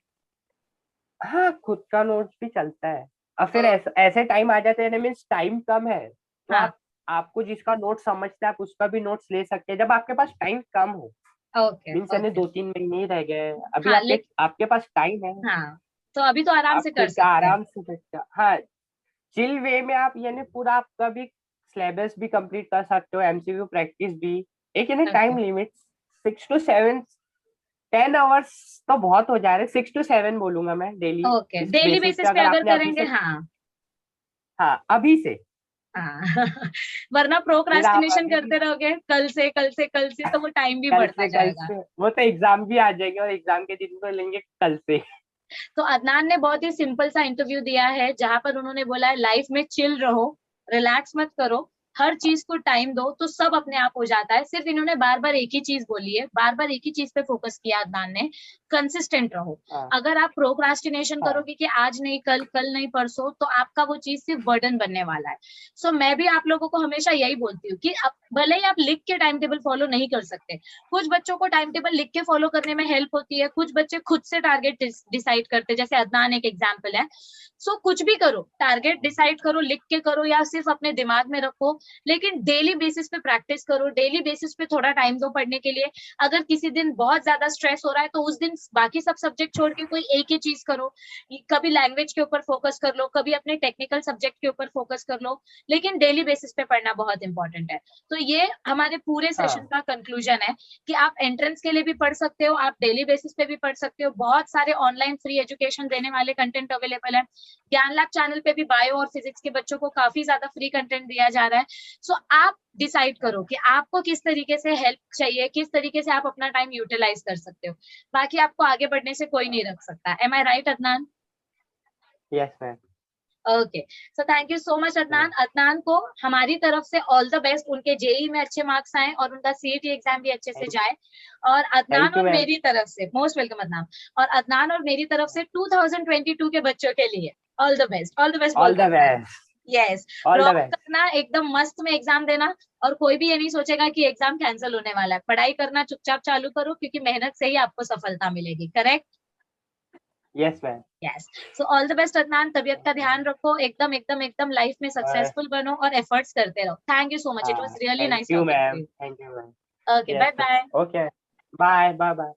हाँ, खुद का नोट्स भी चलता है। अब फिर ओ, ऐसे टाइम आ जाते हैं मीन्स टाइम कम है तो हाँ। आपको जिसका नोट समझते हैं आप उसका भी नोट्स ले सकते हैं जब आपके पास टाइम कम हो। ओके। मीन्स यानी ओके। 2-3 महीने ही रह गए, अभी हाँ आपके आपके पास टाइम है। हाँ, तो अभी तो आराम आप से कर खुद का सकते हैं। आराम से बच्चा, हाँ, चिल वे में आप यानी पूरा आपका भी सिलेबस भी कंप्लीट कर सकते हो, एमसीक्यू प्रैक्टिस भी। एक यानी okay. Time limit 6 to 7, 10 hours तो बहुत हो जा रहे, 6 to 7 बोलूंगा मैं डेली। ओके, इस डेली बेसिस पे बेसिस पे अगर अगर आपने अभी करेंगे, से, हाँ। हाँ अभी से, हाँ वरना फिर आप प्रोक्रास्टिनेशन अभी करते रहोगे, कल से कल से कल से, तो वो टाइम भी बढ़ता कल जाएगा। से वो तो एग्जाम भी आ जाएंगे और एग्जाम के दिन को लेंगे कल से। तो अदनान ने बहुत ही सिंपल सा इंटरव्यू दिया है जहां पर उन्होंने बोला है लाइफ में चिल रहो, रिलैक्स मत करो, हर चीज को टाइम दो तो सब अपने आप हो जाता है। सिर्फ इन्होंने बार बार एक ही चीज बोली है, बार बार एक ही चीज पे फोकस किया अदनान ने, कंसिस्टेंट रहो। हाँ अगर आप प्रोक्रास्टिनेशन हाँ करोगे कि आज नहीं कल, कल नहीं परसों, तो आपका वो चीज सिर्फ बर्डन बनने वाला है। सो मैं भी आप लोगों को हमेशा यही बोलती हूँ कि भले ही आप लिख के टाइम टेबल फॉलो नहीं कर सकते, कुछ बच्चों को टाइम टेबल लिख के फॉलो करने में हेल्प होती है, कुछ बच्चे खुद से टारगेट डिसाइड करते हैं, जैसे अदनान एक एग्जाम्पल है। सो कुछ भी करो, टारगेट डिसाइड करो, लिख के करो या सिर्फ अपने दिमाग में रखो, लेकिन डेली बेसिस पे प्रैक्टिस करो, डेली बेसिस पे थोड़ा टाइम दो पढ़ने के लिए। अगर किसी दिन बहुत ज्यादा स्ट्रेस हो रहा है तो उस दिन बाकी सब सब्जेक्ट छोड़ के कोई एक ही चीज करो, कभी लैंग्वेज के ऊपर फोकस कर लो, कभी अपने टेक्निकल सब्जेक्ट के ऊपर फोकस कर लो, लेकिन डेली बेसिस पे पढ़ना बहुत इंपॉर्टेंट है। तो ये हमारे पूरे सेशन हाँ का कंक्लूजन है कि आप एंट्रेंस के लिए भी पढ़ सकते हो, आप डेली बेसिस पे भी पढ़ सकते हो, बहुत सारे ऑनलाइन फ्री एजुकेशन देने वाले कंटेंट अवेलेबल है। ज्ञान लैब चैनल पे भी बायो और फिजिक्स के बच्चों को काफी ज्यादा फ्री कंटेंट दिया जा रहा है। सो आप डिसाइड करो कि आपको किस तरीके से हेल्प चाहिए, किस तरीके से आप अपना टाइम यूटिलाइज कर सकते हो। बाकी आपको आगे बढ़ने से कोई नहीं रख सकता। Am I right Adnan? Yes ma'am. Okay, so thank you so much Adnan. Adnan को हमारी तरफ से ऑल द बेस्ट, उनके जेई में अच्छे मार्क्स आए और उनका सीईटी एग्जाम भी अच्छे से जाए। और अदनान थैंक यू और मैम। मेरी तरफ से मोस्ट वेलकम अदनान। और अदनान और मेरी तरफ से 2022 के बच्चों के लिए all the best, all the best all बोल द कर पाए। Best. Yes, all the rock best. करना, एकदम मस्त में एग्जाम देना, और कोई भी ये नहीं सोचेगा कि एग्जाम कैंसिल होने वाला है। पढ़ाई करना चुपचाप चालू करो क्योंकि मेहनत से ही आपको सफलता मिलेगी। Correct? Yes ma'am. Yes. So all the best Adnan, तबियत का ध्यान रखो, एकदम एकदम एकदम लाइफ में और सक्सेसफुल बनो और एफर्ट्स करते रहो। Thank you so much, it हाँ, was really thank nice you talking to ma'am, you. Thank you ma'am. Okay, bye yes ma'am. Bye. Okay, bye bye bye.